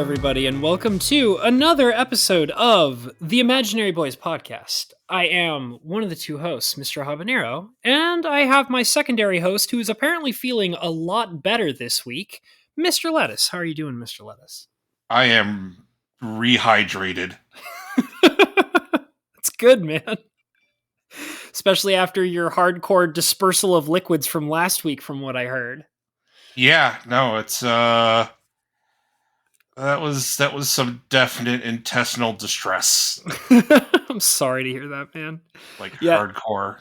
everybody, and welcome to another episode of the Imaginary Boys podcast. I am one of the two hosts, Mr. Habanero, and I have my secondary host who is apparently feeling a lot better this week, Mr. Lettuce. How are you doing, Mr. Lettuce? I am rehydrated. That's good, man. Especially after your hardcore dispersal of liquids from last week, from what I heard. Yeah, no, it's that was some definite intestinal distress. I'm sorry to hear that, man. Hardcore.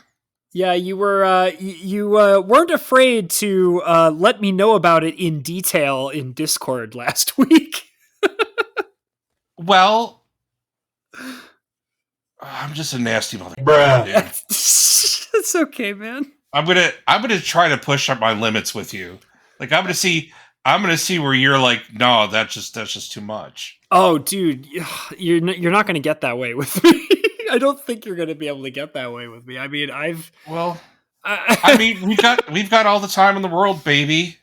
Yeah, you were you weren't afraid to let me know about it in detail in Discord last week. Well, I'm just a nasty mother. It's okay, man. I'm gonna try to push up my limits with you. Like I'm gonna see where you're like, no, that's just too much. Oh, dude, you're not gonna get that way with me. I don't think you're gonna be able to get that way with me. I mean, we've got all the time in the world, baby.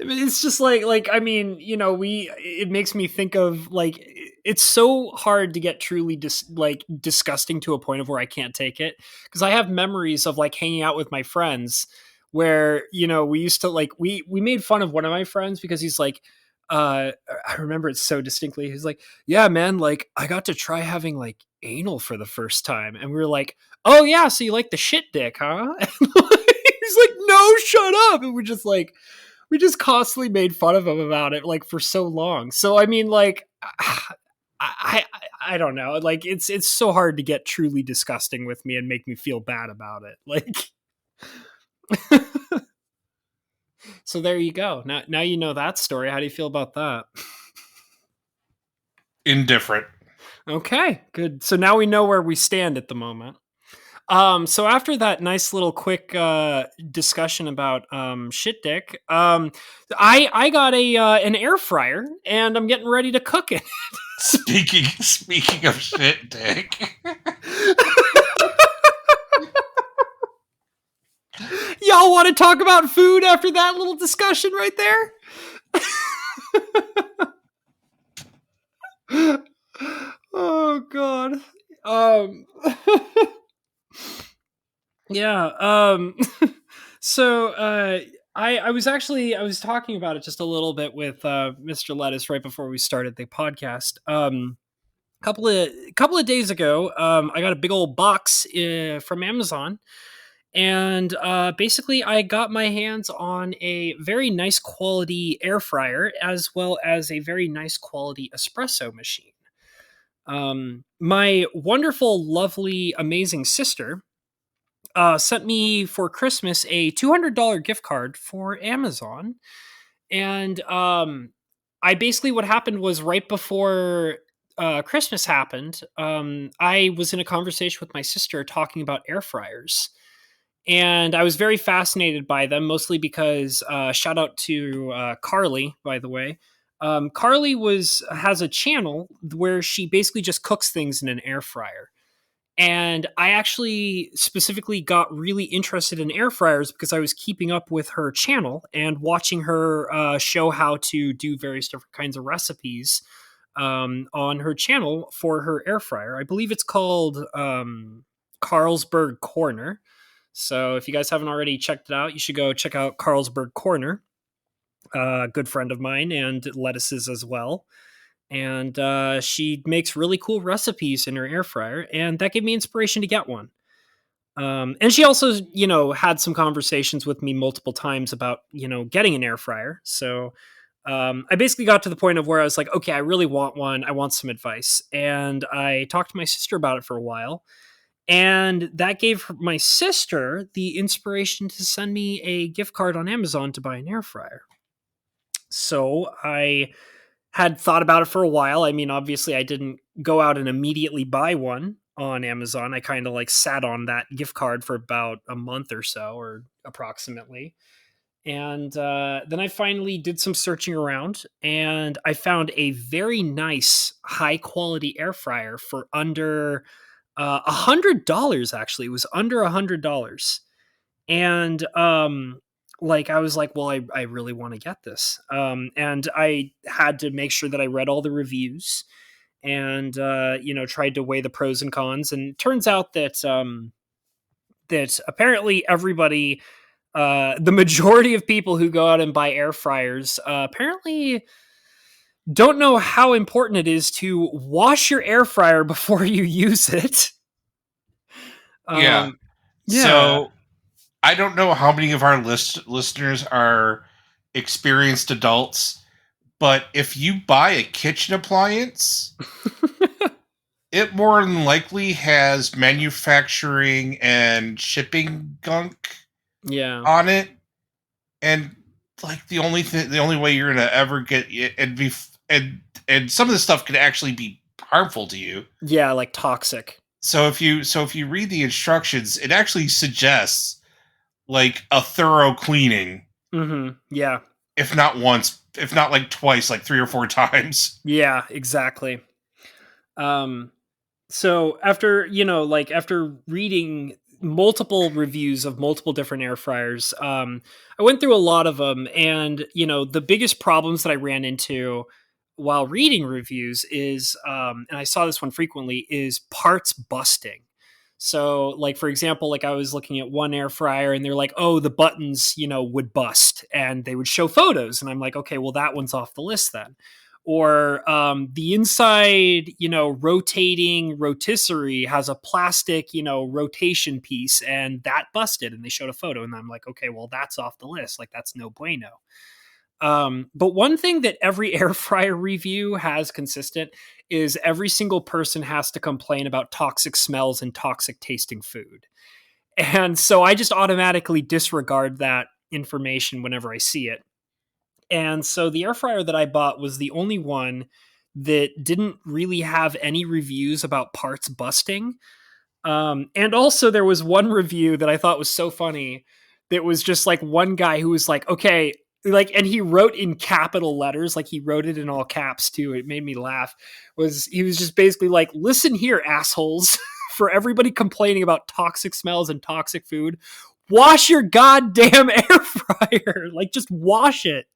I mean, it's just like I mean, you know, it makes me think of like it's so hard to get truly disgusting to a point of where I can't take it, because I have memories of like hanging out with my friends where, you know, we used to like we made fun of one of my friends because he's like I remember it so distinctly. He's like, "Yeah, man, like I got to try having like anal for the first time." And we were like, "Oh yeah, so you like the shit dick, huh?" And he's like, "No, shut up." And we just constantly made fun of him about it like for so long. So I mean, like I don't know. Like it's so hard to get truly disgusting with me and make me feel bad about it. Like so there you go. Now you know that story. How do you feel about that? Indifferent. Okay, good. So now we know where we stand at the moment. So after that nice little quick discussion about shit dick, I got an air fryer and I'm getting ready to cook it. Speaking of shit dick. Y'all want to talk about food after that little discussion right there? Oh god. Yeah. So I was talking about it just a little bit with Mr. Lettuce right before we started the podcast. Couple of days ago, I got a big old box from Amazon, and basically I got my hands on a very nice quality air fryer as well as a very nice quality espresso machine. My wonderful, lovely, amazing sister sent me for Christmas a $200 gift card for Amazon. And I basically, what happened was right before Christmas happened, I was in a conversation with my sister talking about air fryers. And I was very fascinated by them, mostly because shout out to Carly, by the way. Carly has a channel where she basically just cooks things in an air fryer. And I actually specifically got really interested in air fryers because I was keeping up with her channel and watching her show how to do various different kinds of recipes on her channel for her air fryer. I believe it's called Carlsberg Corner. So if you guys haven't already checked it out, you should go check out Carlsberg Corner. A good friend of mine and Lettuce's as well. And she makes really cool recipes in her air fryer, and that gave me inspiration to get one. And she also, you know, had some conversations with me multiple times about, you know, getting an air fryer. So I basically got to the point of where I was like, okay, I really want one. I want some advice. And I talked to my sister about it for a while. And that gave my sister the inspiration to send me a gift card on Amazon to buy an air fryer. So I had thought about it for a while. I mean, obviously, I didn't go out and immediately buy one on Amazon. I kind of like sat on that gift card for about a month or so, or approximately. And then I finally did some searching around and I found a very nice, high quality air fryer for under $100. Actually, it was under $100. And like I was like, well, I really want to get this. And I had to make sure that I read all the reviews and tried to weigh the pros and cons. And it turns out that that apparently everybody, the majority of people who go out and buy air fryers, apparently don't know how important it is to wash your air fryer before you use it. Yeah. Um, yeah, So I don't know how many of our listeners are experienced adults, but if you buy a kitchen appliance, it more than likely has manufacturing and shipping gunk yeah, on it, and like the only way you're gonna ever get it and be and some of this stuff could actually be harmful to you. yeah, like toxic. So if you read the instructions, it actually suggests like a thorough cleaning, Yeah, if not once, if not like twice, like 3 or 4 times. yeah, exactly. Um, so after after reading multiple reviews of multiple different air fryers, I went through a lot of them, and the biggest problems that I ran into while reading reviews is, and I saw this one frequently, is parts busting. So, like for example, like I was looking at one air fryer, and they're like, "Oh, the buttons, would bust," and they would show photos, and I'm like, "Okay, well that one's off the list then." Or the inside, rotating rotisserie has a plastic, rotation piece, and that busted, and they showed a photo, and I'm like, okay, well that's off the list, like that's no bueno. But one thing that every air fryer review has consistent is every single person has to complain about toxic smells and toxic tasting food. And so I just automatically disregard that information whenever I see it. And so the air fryer that I bought was the only one that didn't really have any reviews about parts busting. And also, there was one review that I thought was so funny that was just like one guy who was like, okay, like, and he wrote in capital letters, like he wrote it in all caps too. It made me laugh. He was just basically like, listen here, assholes, for everybody complaining about toxic smells and toxic food, wash your goddamn air fryer. Like, just wash it.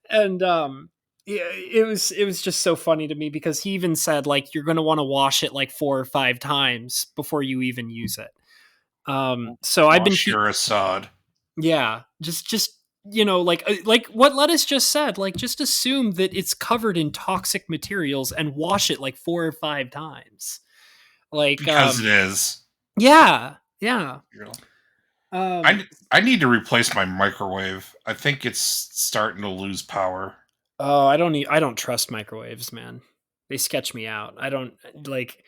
And yeah, it was just so funny to me because he even said like you're going to want to wash it like 4 or 5 times before you even use it. So I've been Wash your Assad. yeah, just like what Lettuce just said, like just assume that it's covered in toxic materials and wash it like 4 or 5 times. Like Because it is. yeah, yeah. You know. Um I need to replace my microwave. I think it's starting to lose power. oh, I don't trust microwaves, man. They sketch me out. I don't like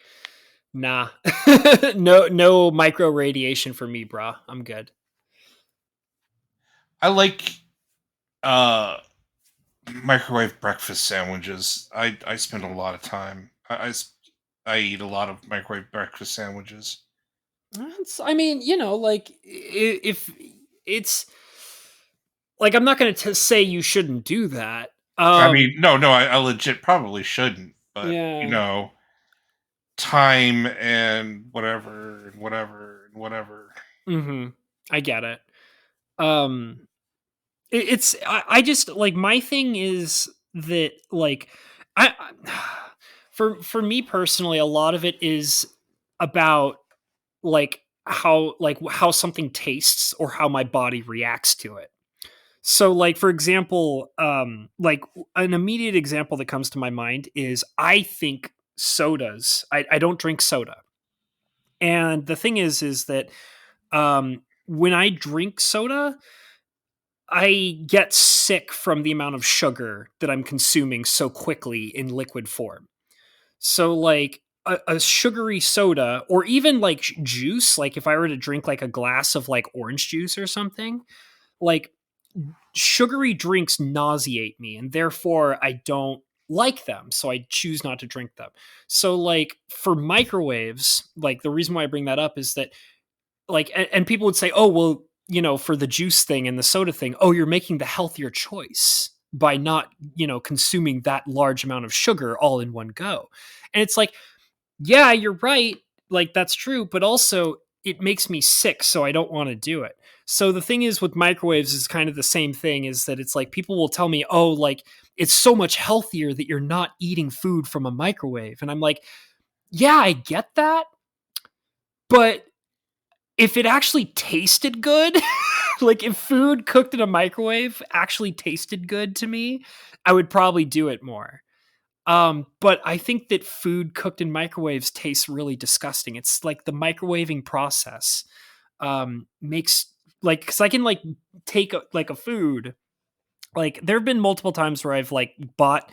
nah. No micro radiation for me, brah. I'm good. I like uh microwave breakfast sandwiches. I spend a lot of time. I eat a lot of microwave breakfast sandwiches. I mean, like if it's like I'm not going to say you shouldn't do that. I mean, no, I legit probably shouldn't, but Yeah. time and whatever and whatever and whatever. Mhm. I get it. Um I just like my thing is that like for me personally a lot of it is about like how something tastes or how my body reacts to it. So like for example, like an immediate example that comes to my mind is I think sodas. I don't drink soda. And the thing is that when I drink soda, I get sick from the amount of sugar that I'm consuming so quickly in liquid form. So like a sugary soda or even like juice, like if I were to drink like a glass of like orange juice or something, like sugary drinks nauseate me and therefore I don't like them. So I choose not to drink them. So like for microwaves, like the reason why I bring that up is that like and people would say, "Oh, well, for the juice thing and the soda thing, oh, you're making the healthier choice by not, consuming that large amount of sugar all in one go." And it's like, yeah, you're right. Like that's true, but also it makes me sick, so I don't want to do it. So the thing is with microwaves is kind of the same thing, is that it's like people will tell me, "Oh, like it's so much healthier that you're not eating food from a microwave." And I'm like, "Yeah, I get that, but if it actually tasted good, like if food cooked in a microwave actually tasted good to me, I would probably do it more." But I think that food cooked in microwaves tastes really disgusting. It's like the microwaving process makes, like, because I can like take like a food, like there have been multiple times where I've like bought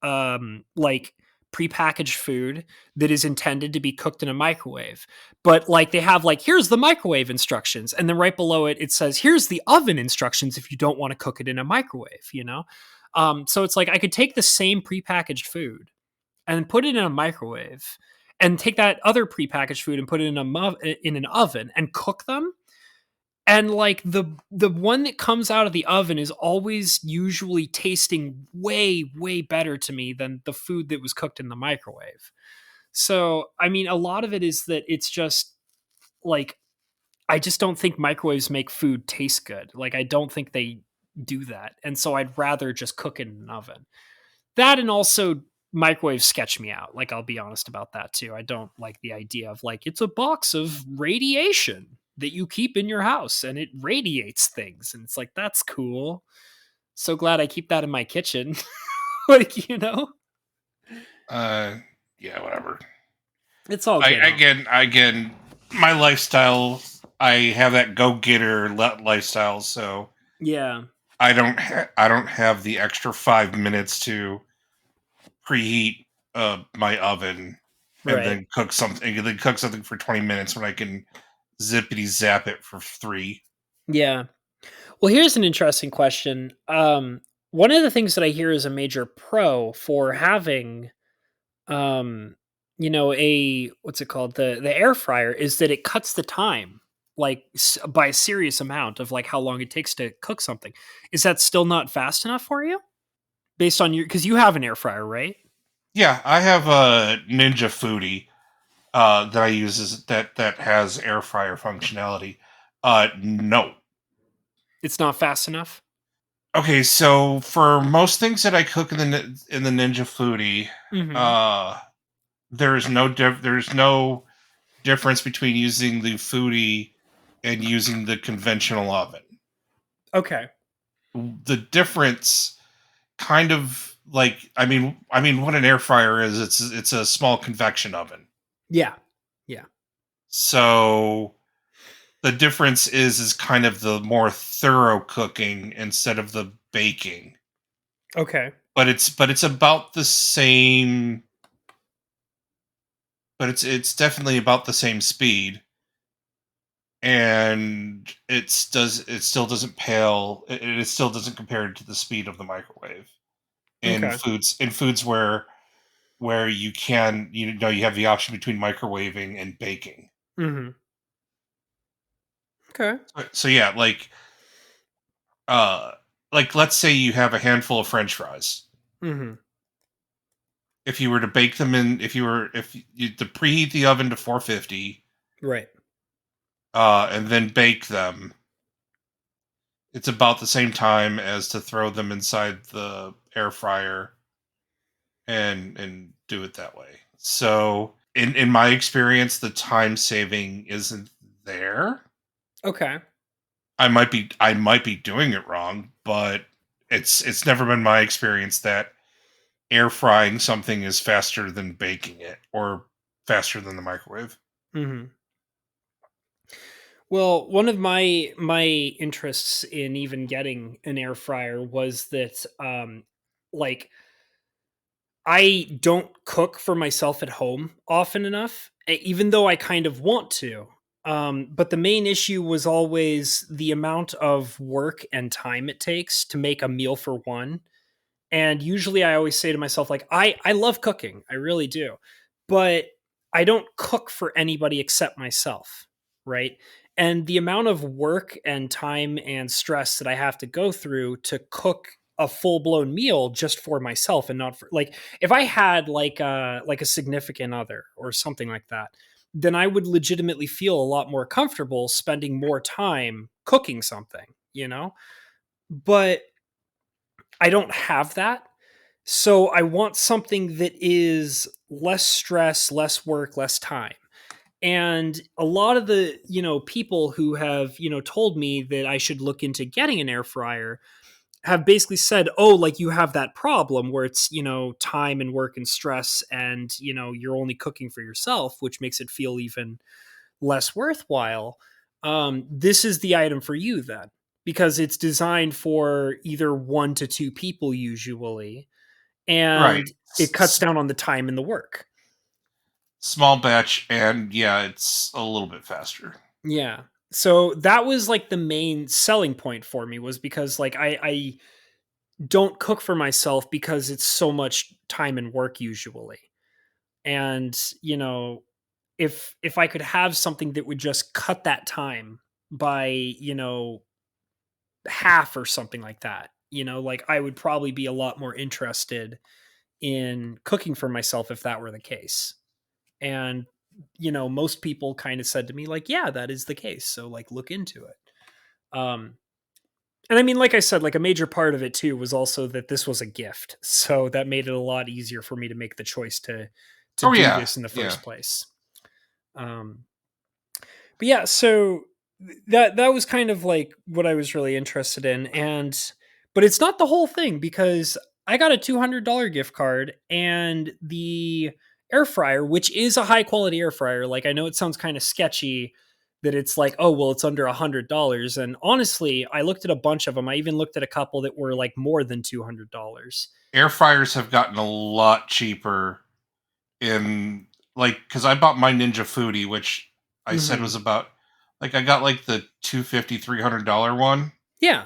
like prepackaged food that is intended to be cooked in a microwave, but like they have like, here's the microwave instructions, and then right below it it says here's the oven instructions if you don't want to cook it in a microwave, you know. So it's like I could take the same prepackaged food and put it in a microwave, and take that other prepackaged food and put it in in an oven and cook them. And like the one that comes out of the oven is always usually tasting way better to me than the food that was cooked in the microwave. So I mean, a lot of it is that it's just like, I just don't think microwaves make food taste good. Like I don't think they do that, and so I'd rather just cook it in an oven. That, and also microwaves sketch me out. Like I'll be honest about that too. I don't like the idea of like it's a box of radiation that you keep in your house and it radiates things. And it's like, that's cool. So glad I keep that in my kitchen. Like, you know, Uh, yeah, whatever. it's all I good. again, my lifestyle. I have that go getter lifestyle, so Yeah. I don't have the extra 5 minutes to preheat my oven and Right. then cook something. And then cook something for 20 minutes when I can zippity zap it for 3. Yeah. Well, here's an interesting question. One of the things that I hear is a major pro for having um you know, a what's it called, the air fryer, is that it cuts the time like by a serious amount of like how long it takes to cook something. Is that still not fast enough for you, based on your, because you have an air fryer, right? Yeah, I have a Ninja Foodie that I use that has air fryer functionality. No. It's not fast enough. Okay, so for most things that I cook in in the Ninja Foodie, Hmm. uh, there's no difference between using the Foodie and using the conventional oven. Okay. The difference, kind of like, I mean, what an air fryer is, it's a small convection oven. Yeah. Yeah. So the difference is kind of the more thorough cooking instead of the baking. Okay. But it's about the same. But it's definitely about the same speed, and it still doesn't pale. It still doesn't compare to the speed of the microwave Okay. in foods where you can, you know, you have the option between microwaving and baking. Hmm. Okay. So yeah, uh like let's say you have a handful of French fries. Hmm. If you were to bake them in, if you to preheat the oven to 450, Right. and then bake them, it's about the same time as to throw them inside the air fryer and do it that way. So in my experience, the time saving isn't there. Okay. I might be doing it wrong, but it's never been my experience that air frying something is faster than baking it or faster than the microwave. Hmm. Well, one of my interests in even getting an air fryer was that like I don't cook for myself at home often enough, even though I kind of want to. But the main issue was always the amount of work and time it takes to make a meal for one. And usually I always say to myself, like, I love cooking, I really do, but I don't cook for anybody except myself, right? And the amount of work and time and stress that I have to go through to cook a full-blown meal just for myself and not for, like, if I had like a significant other or something like that, then I would legitimately feel a lot more comfortable spending more time cooking something, you know? But I don't have that. So I want something that is less stress, less work, less time. And a lot of the, people who have, told me that I should look into getting an air fryer have basically said, oh, like you have that problem where it's, time and work and stress and, you're only cooking for yourself, which makes it feel even less worthwhile. This is the item for you then, because it's designed for either 1 to 2 people usually, Right. and it cuts down on the time and the work. Small batch, and yeah, it's a little bit faster. Yeah. So that was like the main selling point for me, was because like I don't cook for myself because it's so much time and work usually. And, if I could have something that would just cut that time by, half or something like that, like I would probably be a lot more interested in cooking for myself if that were the case. And, most people kind of said to me like, yeah, that is the case. So like look into it. Um and I mean, like I said, like a major part of it too was also that this was a gift. So that made it a lot easier for me to make the choice to Oh do yeah, this in the yeah. first place. Um but yeah, so that was kind of like what I was really interested in. And but it's not the whole thing, because I got a $200 gift card and the air fryer, which is a high quality air fryer. Like I know it sounds kind of sketchy that it's like, oh well, it's under $100. And honestly, I looked at a bunch of them. I even looked at a couple that were like more than $200. Air fryers have gotten a lot cheaper in, like, because I bought my Ninja Foodie, which I said Hmm. was about, like, I got like the 250 $300 one, Yeah.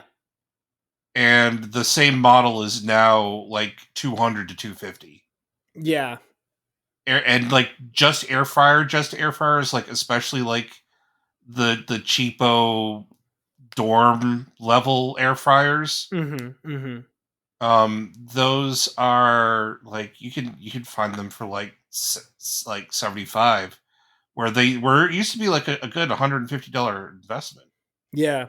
and the same model is now like 200 to 250. Yeah. And like just air fryers, like especially like the cheapo dorm level air fryers. Hmm. Hmm. Those are like you can find them for like like 75, where it used to be like a good $150 investment. Yeah.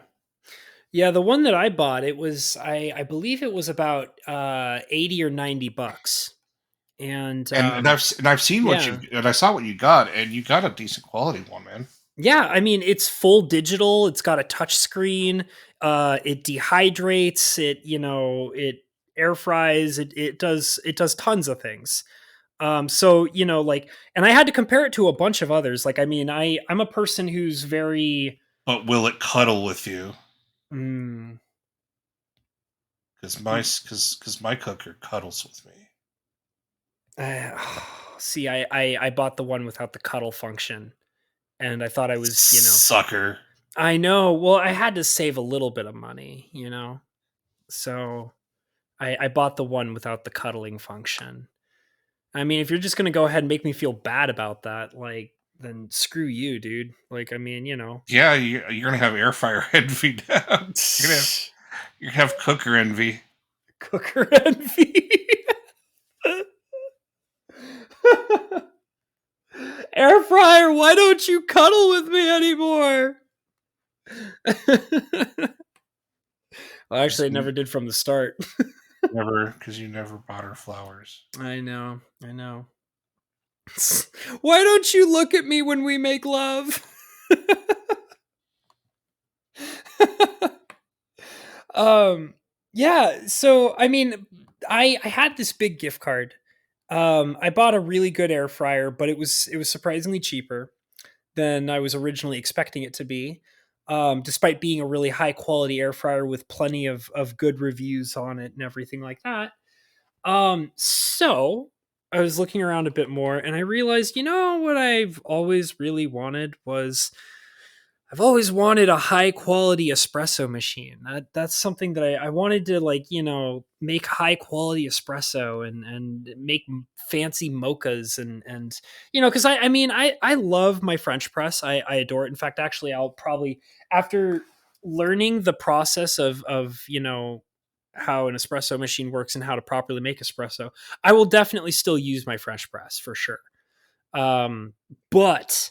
Yeah, the one that I bought, it was I believe it was about 80 or $90. And And I've seen what you yeah. and I saw what you got, and you got a decent quality one, man. Yeah, I mean it's full digital, it's got a touch screen, it dehydrates, it air fries, it does tons of things. So, like, and I had to compare it to a bunch of others. Like I mean, I'm a person who's very But will it cuddle with you? mm, Because my cooker cuddles with me. uh, see, I bought the one without the cuddle function, and I thought I was, Sucker. I know. Well, I had to save a little bit of money. So I bought the one without the cuddling function. I mean, if you're just gonna go ahead and make me feel bad about that, like, then screw you, dude. Like, I mean. Yeah, you're gonna have air fryer envy now. You're gonna have cooker envy. Cooker envy. Air fryer, why don't you cuddle with me anymore? Well, Because actually, I you never did from the start. because you never bought her flowers. I know. I know. Why don't you look at me when we make love? um yeah, so I mean, I had this big gift card. I bought a really good air fryer, but it was surprisingly cheaper than I was originally expecting it to be. Despite being a really high quality air fryer with plenty of good reviews on it and everything like that. So I was looking around a bit more and I realized, what I've always really wanted was, I've always wanted a high quality espresso machine. That's something that I wanted to, like, make high quality espresso and make fancy mochas and because I mean I love my French press. I adore it. In fact, actually, I'll probably, after learning the process of how an espresso machine works and how to properly make espresso, I will definitely still use my French press for sure. But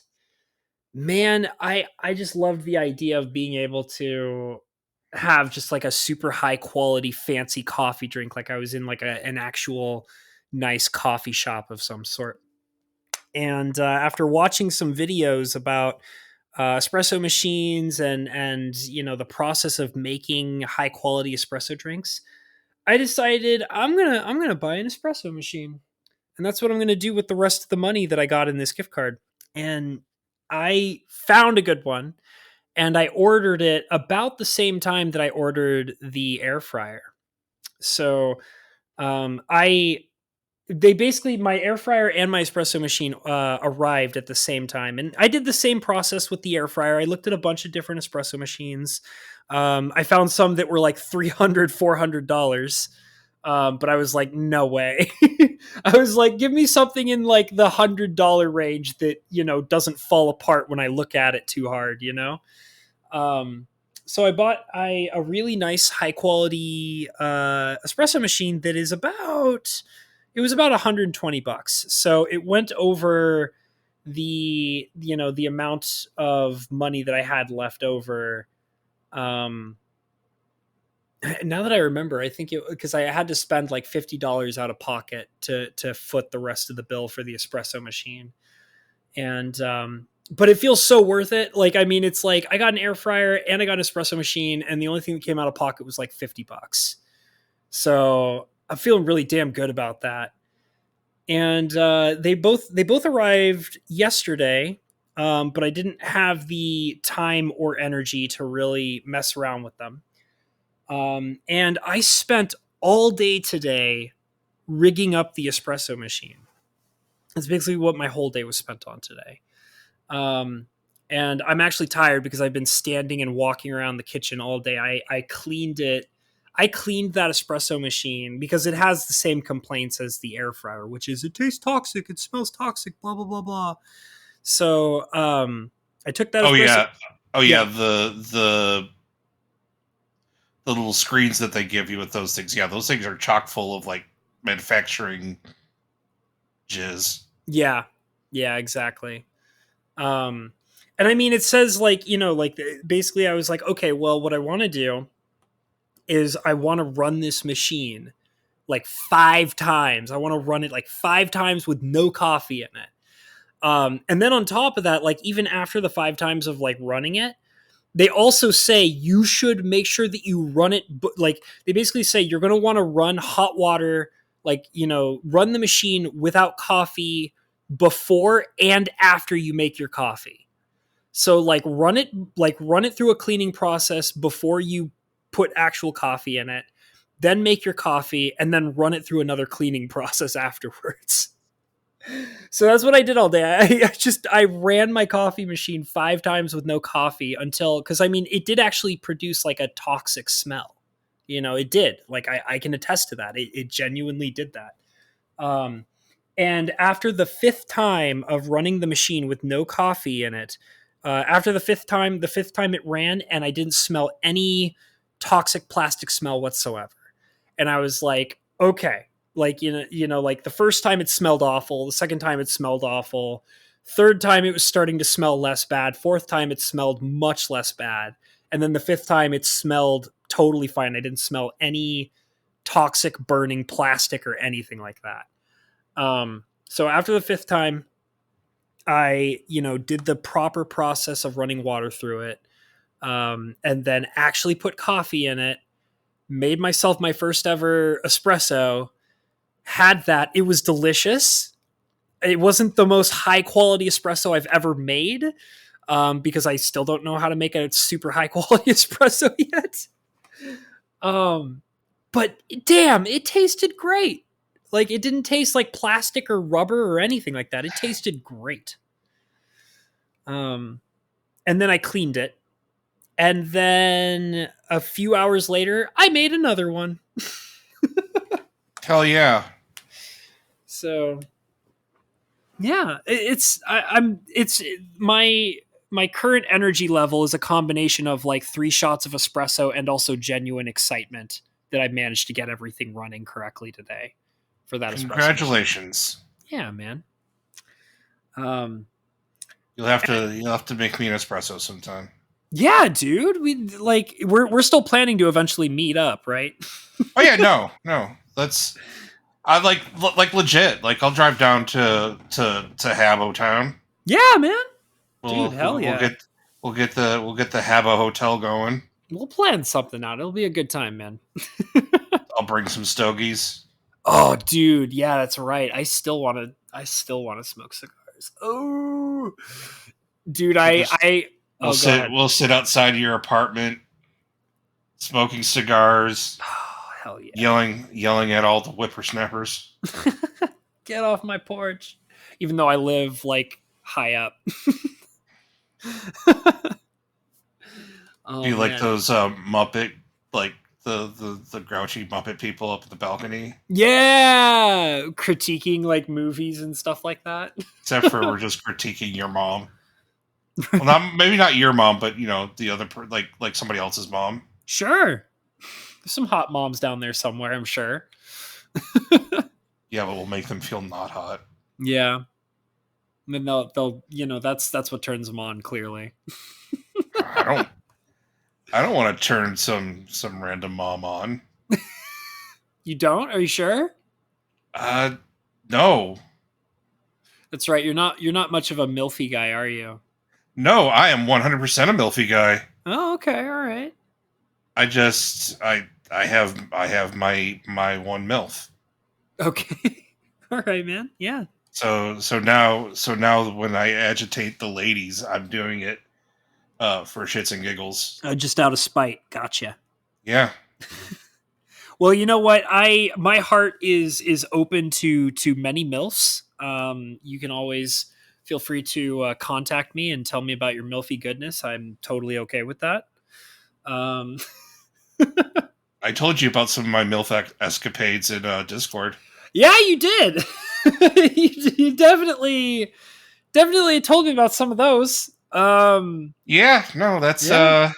Man, I just loved the idea of being able to have just like a super high quality fancy coffee drink, like I was in like an actual nice coffee shop of some sort. And after watching some videos about espresso machines and the process of making high quality espresso drinks, I decided I'm gonna buy an espresso machine, and that's what I'm gonna do with the rest of the money that I got in this gift card. And I found a good one, and I ordered it about the same time that I ordered the air fryer. So I they basically my air fryer and my espresso machine arrived at the same time, and I did the same process with the air fryer. I looked at a bunch of different espresso machines. I found some that were like $300, $400, but I was like, no way. I was like, give me something in like the $100 range that doesn't fall apart when I look at it too hard. um, so I bought a really nice high quality espresso machine that is about $120. So it went over the amount of money that I had left over. Um, now that I remember, I think it because I had to spend like $50 out of pocket to foot the rest of the bill for the espresso machine. And but it feels so worth it. Like, I mean, it's like I got an air fryer and I got an espresso machine, and the only thing that came out of pocket was like $50. So I'm feeling really damn good about that. And they both arrived yesterday, but I didn't have the time or energy to really mess around with them. And I spent all day today rigging up the espresso machine. That's basically what my whole day was spent on today. Um, and I'm actually tired because I've been standing and walking around the kitchen all day. I cleaned it. I cleaned that espresso machine because it has the same complaints as the air fryer, which is it tastes toxic, it smells toxic, blah blah blah blah. So I took that Oh espresso. yeah, oh Yeah, yeah. The little screens that they give you with those things. Yeah, those things are chock full of like manufacturing jizz. yeah, yeah, exactly. Um, and I mean, it says like like basically, I was like, okay, well, what I want to do is I want to run this machine like 5 times. I want to run it like 5 times with no coffee in it. And then on top of that, like even after the 5 times of like running it, they also say you should make sure that you run it. Like they basically say you're going to want to run hot water, like, run the machine without coffee before and after you make your coffee. So like run it through a cleaning process before you put actual coffee in it, then make your coffee, and then run it through another cleaning process afterwards. So that's what I did all day. I ran my coffee machine 5 times with no coffee until, because I mean it did actually produce like a toxic smell. It did. Like I can attest to that. It genuinely did that. Um, and after the fifth time of running the machine with no coffee in it, after the fifth time it ran, and I didn't smell any toxic plastic smell whatsoever. And I was like, okay, like like the first time it smelled awful, the second time it smelled awful, third time it was starting to smell less bad, fourth time it smelled much less bad, and then the fifth time it smelled totally fine. I didn't smell any toxic burning plastic or anything like that. So after the fifth time, I, did the proper process of running water through it, and then actually put coffee in it, made myself my first ever espresso, had that. It was delicious. It wasn't the most high quality espresso I've ever made, because I still don't know how to make a super high quality espresso yet. Um, but damn, it tasted great. Like it didn't taste like plastic or rubber or anything like that. It tasted great. Um, and then I cleaned it. And then a few hours later, I made another one. Hell yeah. So yeah, it's my current energy level is a combination of like 3 shots of espresso and also genuine excitement that I managed to get everything running correctly today for that espresso machine. Congratulations. Yeah, man. Um, you'll have to make me an espresso sometime. Yeah, dude. We're still planning to eventually meet up, right? Oh yeah, no. I like legit. Like I'll drive down to Habbo Town. Yeah, man. Dude, We'll hell we'll, we'll yeah. get we'll get the Habbo Hotel going. We'll plan something out. It'll be a good time, man. I'll bring some stogies. Oh, dude, yeah, that's right. I still want to smoke cigars. Oh, dude, We'll just oh, go ahead. we'll sit outside your apartment, smoking cigars, Oh, hell yeah. yelling at all the whippersnappers. Get off my porch. Even though I live like high up. Do Oh you like man. those Muppet, like the grouchy Muppet people up at the balcony? Yeah, critiquing like movies and stuff like that. Except for we're just critiquing your mom. Well, not maybe not your mom, but you know the other like somebody else's mom. Sure. There's some hot moms down there somewhere, I'm sure. Yeah, but we'll make them feel not hot. Yeah. And then they'll that's what turns them on, clearly. I don't I don't want to turn some random mom on. You don't? Are you sure? No. That's right. You're not much of a milfy guy, are you? No, I am 100% a milfy guy. Oh, okay, all right. I have my one milf. Okay. All right, man. Yeah. So now when I agitate the ladies, I'm doing it for shits and giggles. Just out of spite. Gotcha. Yeah. Well, you know what? My heart is open to many milfs. You can always feel free to contact me and tell me about your milfy goodness. I'm totally okay with that. Um, I told you about some of my milf escapades in Discord. yeah, you did. You definitely told me about some of those. Yeah, no, that's Yeah.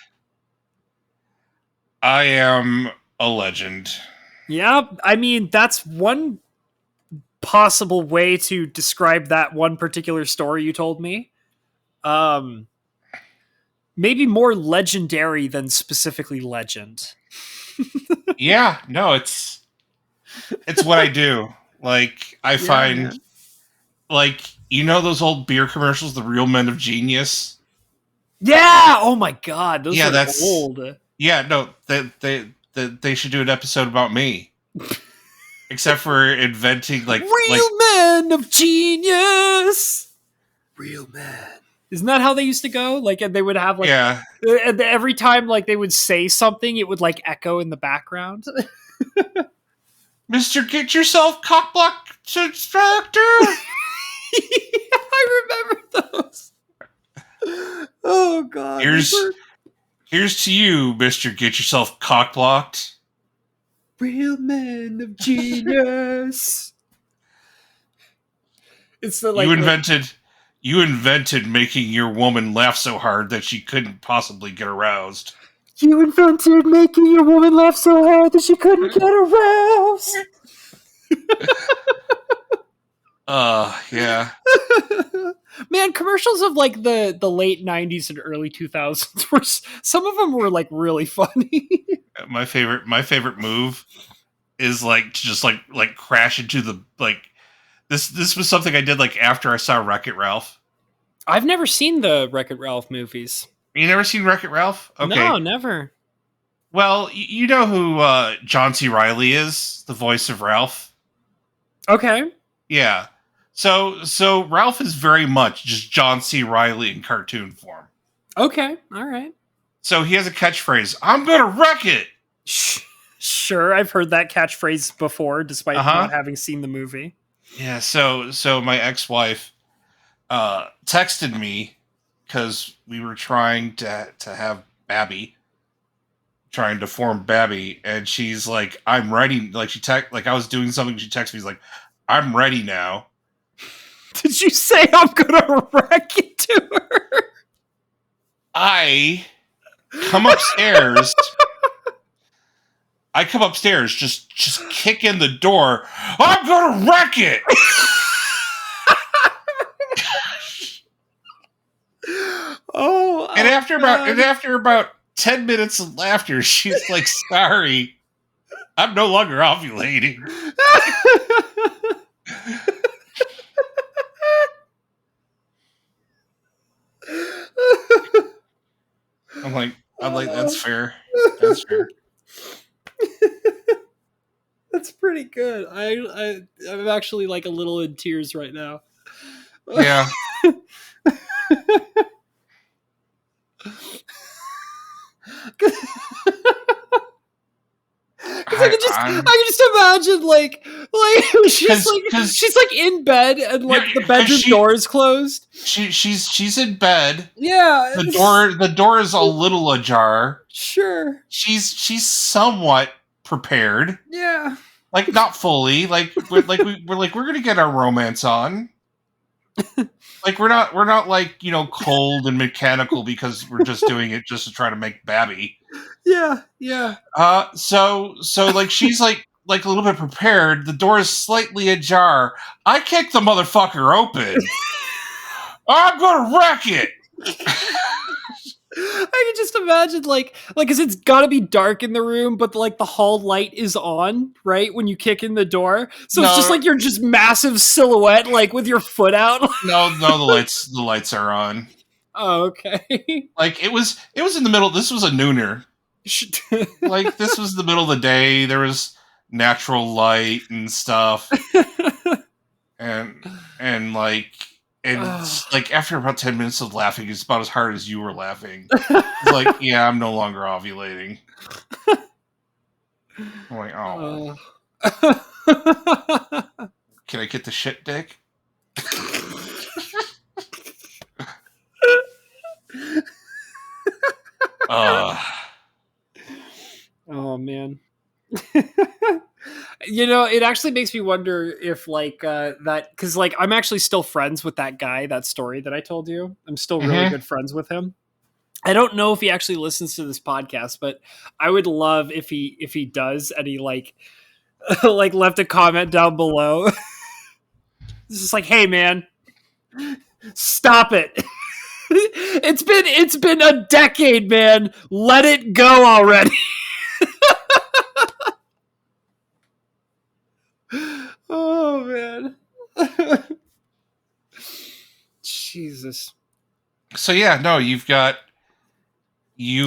I am a legend. Yeah, I mean that's one possible way to describe that one particular story you told me. Um, Maybe more legendary than specifically legend. Yeah, no, it's what I do. Like I Yeah, find man. like you know those old beer commercials, the Real Men of Genius. Yeah. Oh my god, those Yeah, are that's old. yeah. No, they should do an episode about me. Except for inventing like Real men of genius. Real men. Isn't that how they used to go? Like, and they would have like yeah, every time like they would say something, it would like echo in the background. Mister, get yourself cockblock instructor. I remember those. Oh god. Here's to you, Mister. Get yourself cockblocked. Real men of genius. It's the like You invented making your woman laugh so hard that she couldn't possibly get aroused. you invented making your woman laugh so hard that she couldn't get aroused. Yeah. Man, commercials of like the late 90s and early 2000s were some of them were like really funny. My favorite move is like to just like crash into the like this was something I did like after I saw Wreck-It Ralph. I've never seen the Wreck-It Ralph movies. You never seen Wreck-It Ralph? Okay. No, never. Well, you know who John C. Reilly is, the voice of Ralph. Okay. Yeah. So Ralph is very much just John C. Reilly in cartoon form. Okay. All right. So he has a catchphrase, I'm gonna wreck it! Sure, I've heard that catchphrase before, despite Uh-huh. not having seen the movie. Yeah, so my ex-wife texted me because we were trying to have Babby, trying to form Babby, and she's like, I'm ready. Like like I was doing something, she texted me, she's like, I'm ready now. Did you say I'm gonna wreck it to her? I come upstairs. I come upstairs, just kick in the door. I'm gonna wreck it. God. after about 10 minutes of laughter, she's like, "Sorry, I'm no longer ovulating." I'm like, that's fair. That's fair. That's pretty good. I'm actually like a little in tears right now. Yeah. Because I I'm can just imagine like because she's like in bed and yeah, like the because bedroom door is closed. she's in bed. Yeah, The door is a little ajar. sure. She's somewhat prepared, Yeah, like not fully. We're gonna get our romance on. Like we're not like cold and mechanical because we're just doing it just to try to make babby. yeah, yeah. So like she's like a little bit prepared. The door is slightly ajar. I kick the motherfucker open. I'm gonna wreck it. I can just imagine because it's gotta be dark in the room, but like the hall light is on, right? When you kick in the door. So it's just No, like your just massive silhouette, like with your foot out. no, the lights are on. Oh, okay. Like it was in the middle. This was a nooner. Like this was the middle of the day. There was natural light and stuff, and and like like after about 10 minutes of laughing, it's about as hard as you were laughing. It's like, yeah, I'm no longer ovulating. I'm like, oh, can I get the shit dick? Uh, Oh man. It actually makes me wonder if that because like I'm actually still friends with that guy, that story that I told you. I'm still really mhm. good friends with him. I don't know if he actually listens to this podcast, but I would love if he does and he like like left a comment down below. It's just like, hey man, stop it. It's been a decade, man. Let it go already. Oh man. Jesus. So yeah, no, you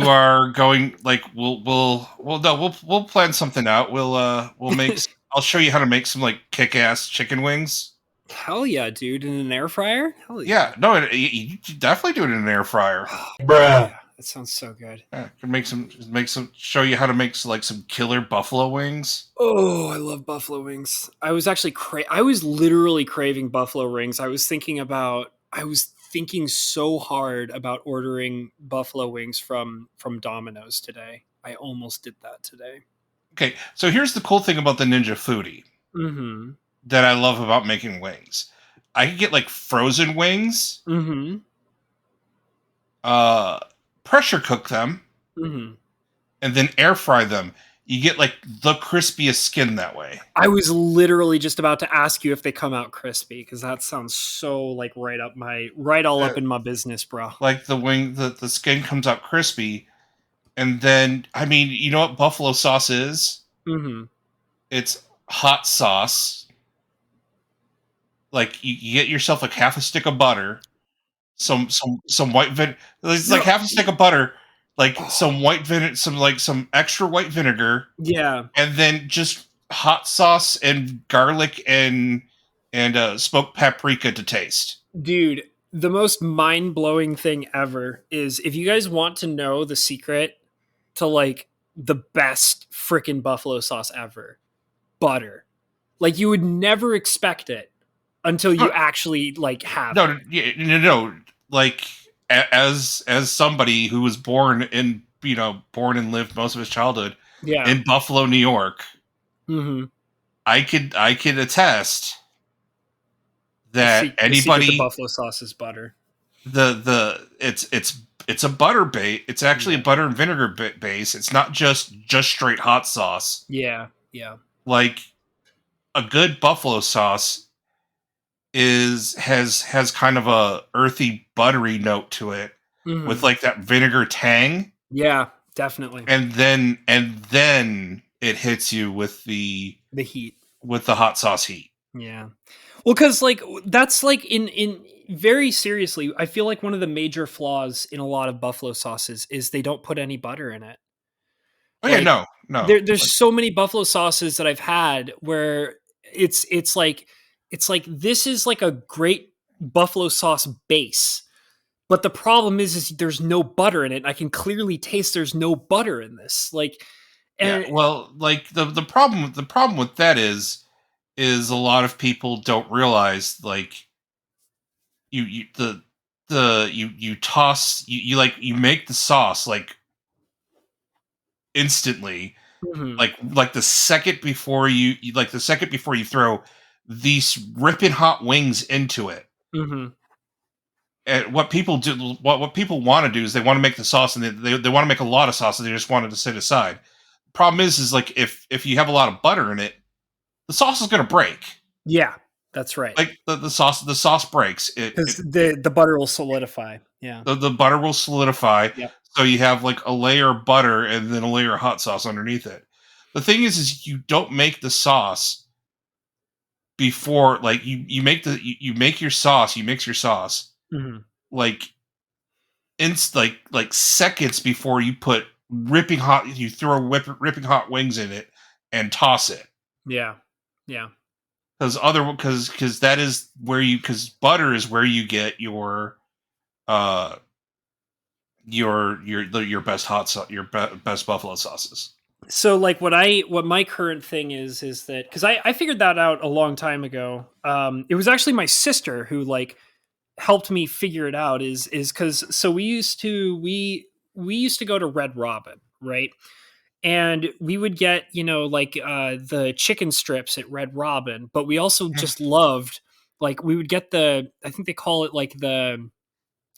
are going like we'll plan something out. We'll make. I'll show you how to make some like kick-ass chicken wings. Hell yeah, dude. In an air fryer? Hell yeah. Yeah, no, you definitely do it in an air fryer. Bruh. Yeah, that sounds so good. Yeah, can make some. Show you how to make like some killer buffalo wings. Oh, I love buffalo wings. I was actually I was literally craving buffalo wings. I was thinking so hard about ordering buffalo wings from Domino's today. I almost did that today. Okay, so here's the cool thing about the Ninja Foodie Mm-hmm. that I love about making wings. I can get like frozen wings, Mm-hmm. uh, pressure cook them, Mm-hmm. and then air fry them. You get like the crispiest skin that way. I was literally just about to ask you if they come out crispy because that sounds so like right all up in my business, bro. Like the skin comes out crispy, and then I mean, you know what buffalo sauce is? Mm-hmm. It's hot sauce. Like you get yourself like half a stick of butter, some white vin. It's like No. half a stick of butter, like Oh, some white vinegar, some extra white vinegar, yeah. and then just hot sauce and garlic and smoked paprika to taste. Dude, the most mind-blowing thing ever is if you guys want to know the secret to like the best freaking buffalo sauce ever, butter. Like you would never expect it until you actually like have it. No. Like as somebody who was born and lived most of his childhood Yeah. in Buffalo, New York, Mm-hmm. I could attest that The secret to anybody buffalo sauce is butter. it's a butter base. It's actually Yeah. a butter and vinegar base. It's not just straight hot sauce. Yeah. Yeah. Like a good buffalo sauce has kind of a earthy buttery note to it with Mhm. like that vinegar tang, Yeah, definitely. and then it hits you The heat. with the hot sauce heat. Yeah. Well, because like that's like in very seriously, I feel like one of the major flaws in a lot of buffalo sauces is they don't put any butter in it. Oh yeah, Like no. Like, there's so many buffalo sauces that I've had where it's like this is like a great buffalo sauce base. But the problem is there's no butter in it. I can clearly taste there's no butter in this. Like yeah, and well, like the problem with that is a lot of people don't realize like you the you toss you like you make the sauce like instantly, mhm, like the second before like the second before you throw these ripping hot wings into it. mhm. And what people do, what people want to do is they want to make the sauce, and they want to make a lot of sauce, and they just want it to sit aside. Problem is like if you have a lot of butter in it, the sauce is going to break. Yeah, that's right. Like the sauce breaks. Because the butter will solidify. Yeah. The butter will solidify, Yep. so you have like a layer of butter and then a layer of hot sauce underneath it. The thing is you don't make the sauce before, like you make you make your sauce, you mix your sauce Mhm. like like seconds before you put you throw ripping hot wings in it and toss it, Yeah. Yeah. because that is where you because butter is where you get uh your best best buffalo sauces. So like what my current thing is that because I figured that out a long time ago. It was actually my sister who like helped me figure it out is because so we used to go to Red Robin, right? And we would get, like the chicken strips at Red Robin, but we also Mhm, just loved like we would get I think they call it like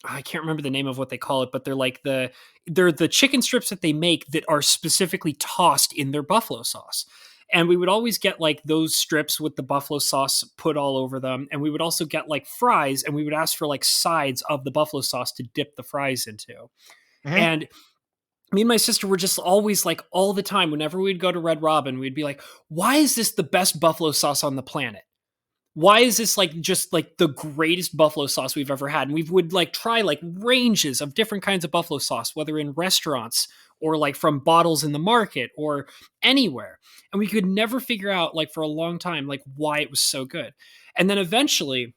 I can't remember the name of what they call it, but they're the chicken strips that they make that are specifically tossed in their buffalo sauce. And we would always get like those strips with the buffalo sauce put all over them. And we would also get like fries, and we would ask for like sides of the buffalo sauce to dip the fries into. mhm. And me and my sister were just always like all the time, whenever we'd go to Red Robin, we'd be like, why is this the best buffalo sauce on the planet? Why is this like just like the greatest buffalo sauce we've ever had? And we would like try like ranges of different kinds of buffalo sauce, whether in restaurants or like from bottles in the market or anywhere. And we could never figure out like for a long time like why it was so good. And then eventually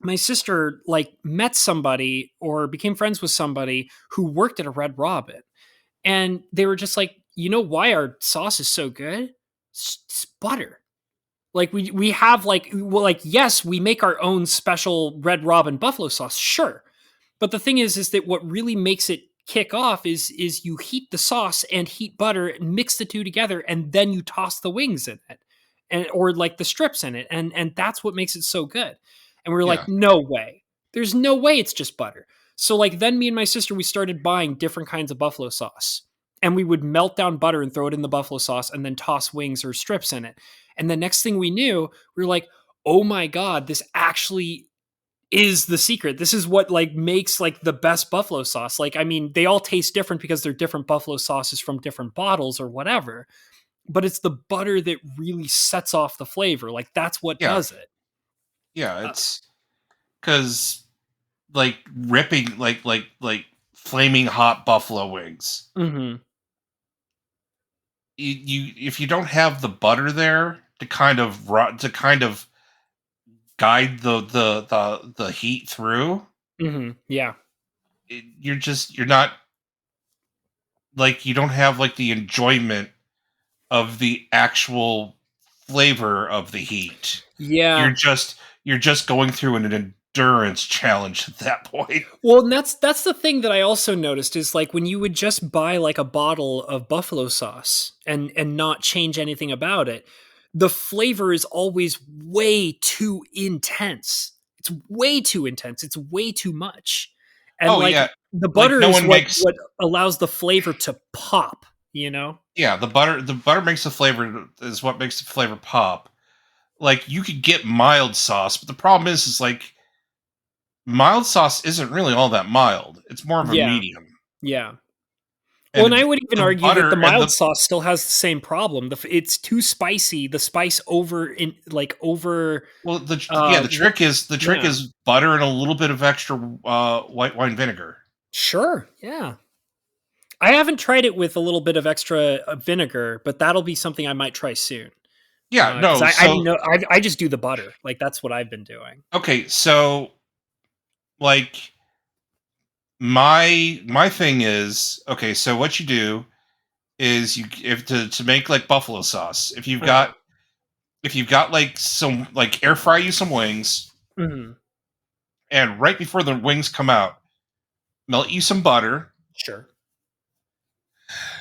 my sister like met somebody or became friends with somebody who worked at a Red Robin. And they were just like, you know why our sauce is so good? It's butter. Like we have like well like yes, we make our own special Red Robin buffalo sauce, sure. But the thing is that what really makes it kick off is you heat the sauce and heat butter and mix the two together, and then you toss the wings in it. And or like the strips in it. And that's what makes it so good. And we are Yeah. like, no way. There's no way it's just butter. So like then me and my sister we started buying different kinds of buffalo sauce. And we would melt down butter and throw it in the buffalo sauce and then toss wings or strips in it. And the next thing we knew, we were like, oh my God, this actually is the secret. This is what like makes like the best buffalo sauce. Like, I mean, they all taste different because they're different buffalo sauces from different bottles or whatever, but it's the butter that really sets off the flavor. Like, that's what Yeah. does it. Yeah. Uh, It's because like ripping like flaming hot buffalo wings. mhm, You if you don't have the butter there to to kind of guide the heat through, yeah. you're not like you don't have like the enjoyment of the actual flavor of the heat. Yeah. You're just going through an endurance challenge at that point. Well, and that's the thing that I also noticed is like when you would just buy like a bottle of buffalo sauce and not change anything about it, the flavor is always way too intense. It's way too intense. It's way too much. And Oh like yeah, the like butter no is one makes what allows the flavor to pop, you know? yeah, the butter makes the flavor is what makes the flavor pop. Like you could get mild sauce, but the problem is like mild sauce isn't really all that mild. It's more of a Yeah, medium. yeah. Well, and And I would even the argue that butter the and mild the sauce still has the same problem. It's too spicy. The spice over in like over well, the what trick yeah. is butter and a little bit of extra white wine vinegar. Sure. Yeah. I haven't tried it with a little bit of extra vinegar, but that'll be something I might try soon. Yeah, Because no. I didn't So know. I just do the butter. Like that's what I've been doing. okay, so like my thing is okay. So what you do is you if to make like buffalo sauce. Uh-huh. If you've got like some like air fry you some wings, Hmm. and right before the wings come out, melt you some butter. Sure.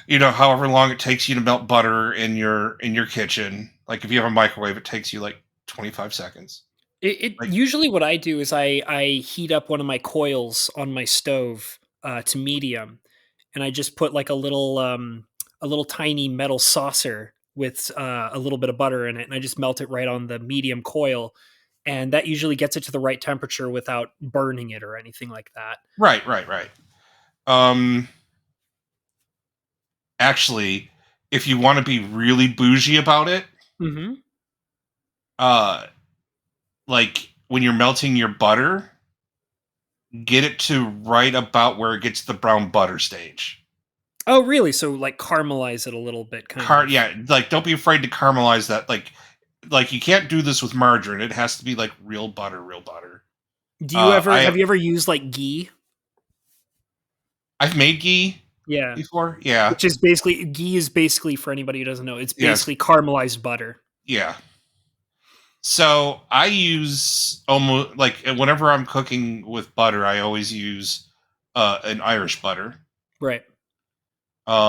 You know, however long it takes you to melt butter in your kitchen. Like if you have a microwave, it takes you like 25 seconds. It Like usually what I do is I heat up one of my coils on my stove to medium, and I just put like a little tiny metal saucer with a little bit of butter in it, and I just melt it right on the medium coil, and that usually gets it to the right temperature without burning it or anything like that. right. Um, Actually, if you want to be really bougie about it, Hmm. uh, like when you're melting your butter, get it to right about where it gets to the brown butter stage. Oh, really? So like caramelize it a little bit, kind of. Yeah, like don't be afraid to caramelize that. Like you can't do this with margarine. It has to be like real butter, real butter. Do you ever I have you ever used like ghee? I've made ghee Yeah. before. Yeah. Which is basically ghee is basically for anybody who doesn't know, it's Yes. basically caramelized butter. Yeah. So I use almost like whenever I'm cooking with butter, I always use an Irish butter. Right.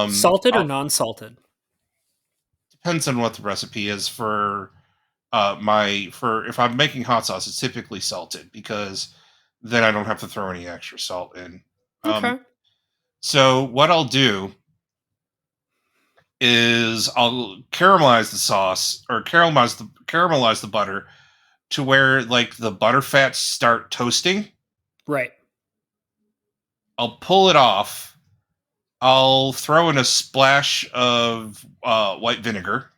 Salted or I'll, non-salted? depends on what the recipe is for my for if I'm making hot sauce, it's typically salted because then I don't have to throw any extra salt in. Um, Okay. so what I'll do is I'll caramelize the sauce or caramelize the butter to where like the butter fats start toasting. Right. I'll pull it off. I'll throw in a splash of white vinegar,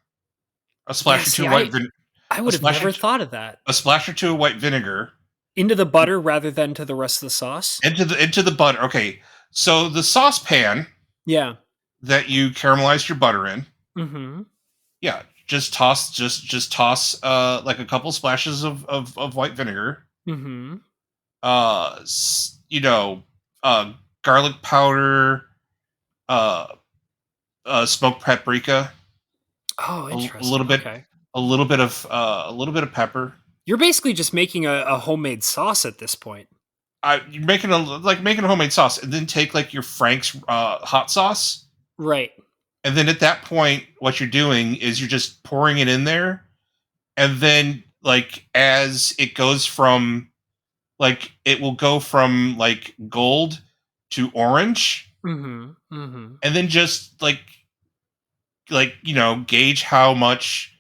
a Yeah, splash or two see, of I a would have splash or never thought of that. a splash or two of white vinegar Into the butter rather than to the rest of the sauce? into the butter. Okay, so the saucepan Yeah. that you caramelized your butter in, Mhm. yeah, just toss like a couple splashes of white vinegar, Mhm. you know, garlic powder, uh, smoked paprika, Oh, a interesting, okay. a little bit of pepper. You're basically just making a homemade sauce at this point. You're making making a homemade sauce, and then take like your Frank's hot sauce, Right. and then at that point, what you're doing is you're just pouring it in there, and then like as it goes from like it will go from like gold to orange, Mhm. Mhm. and then just you know gauge how much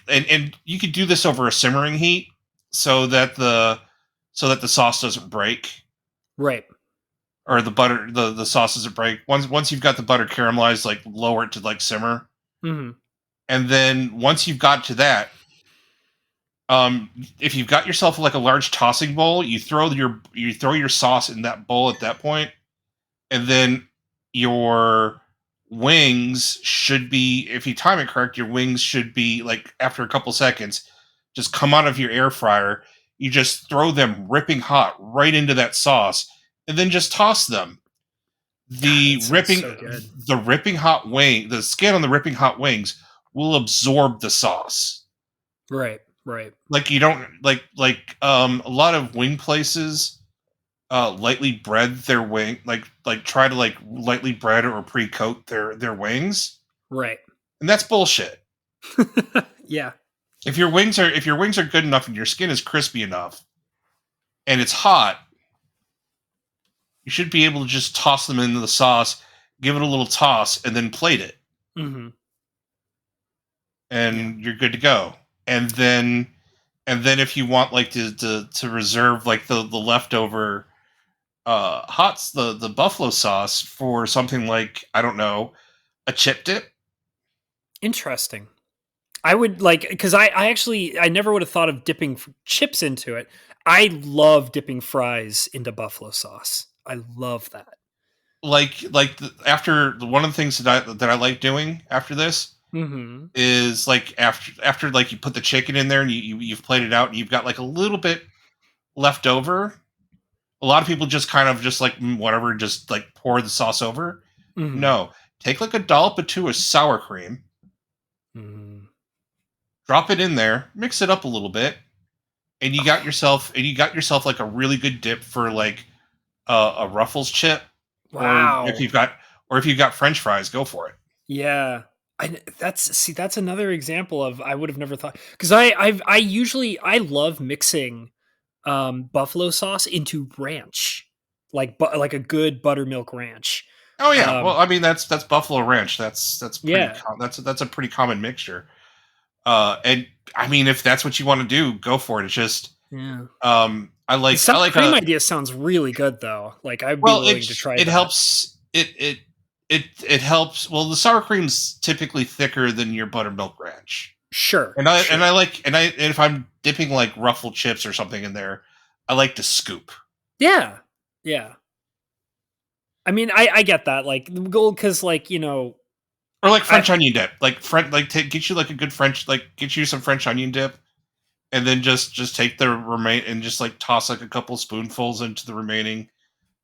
and you could do this over a simmering heat so that the sauce doesn't break Right. or the sauce doesn't break once you've got the butter caramelized like lower it to like simmer Mhm. and then once you've got to that um if you've got yourself like a large tossing bowl you throw your sauce in that bowl at that point and then your wings should be if you time it correct your wings should be like after a couple seconds just come out of your air fryer you just throw them ripping hot right into that sauce and then just toss them God, the that sounds ripping so good. the skin on the ripping hot wings will absorb the sauce Right. Right. like you don't a lot of wing places lightly bread their wing like try to like lightly bread or pre-coat their wings Right. and that's bullshit Yeah. if your wings are good enough and your skin is crispy enough and it's hot you should be able to just toss them into the sauce give it a little toss and then plate it Mhm. Yeah. and you're good to go and then and then if you want like to reserve like the leftover hots the buffalo sauce for something like, I don't know, a chip dip. Interesting. I would like because I actually I never would have thought of dipping chips into it. I love dipping fries into buffalo sauce. I love that. After one of the things that I like doing after this Hmm. is like after like you put the chicken in there and you've played it out and you've got like a little bit left over. A lot of people just kind of just like whatever, just like pour the sauce over. Hmm. No, take like a dollop or two of sour cream, Hmm. drop it in there, mix it up a little bit, and you got yourself like a really good dip for like a Ruffles chip, or Wow. if you've got French fries, go for it. Yeah. That's another example of I would have never thought because I usually I love mixing buffalo sauce into ranch like a good buttermilk ranch. Oh yeah, well Um, I mean that's Buffalo Ranch. yeah. That's a pretty common mixture. And I mean if that's what you want to do, go for it. It's just Yeah. The I sour like cream a idea sounds really good though. Like I'd be well willing to try it that. helps it helps. Well, the sour cream's typically thicker than your buttermilk ranch. Sure. And Sure. I like and if I'm dipping like ruffled chips or something in there, I like to scoop. Yeah. Yeah. I mean, I get that. Like the goal because like, Or like I French onion dip. Get you like a good French, like get you some French onion dip, and then just take the remain and just like toss like a couple spoonfuls into the remaining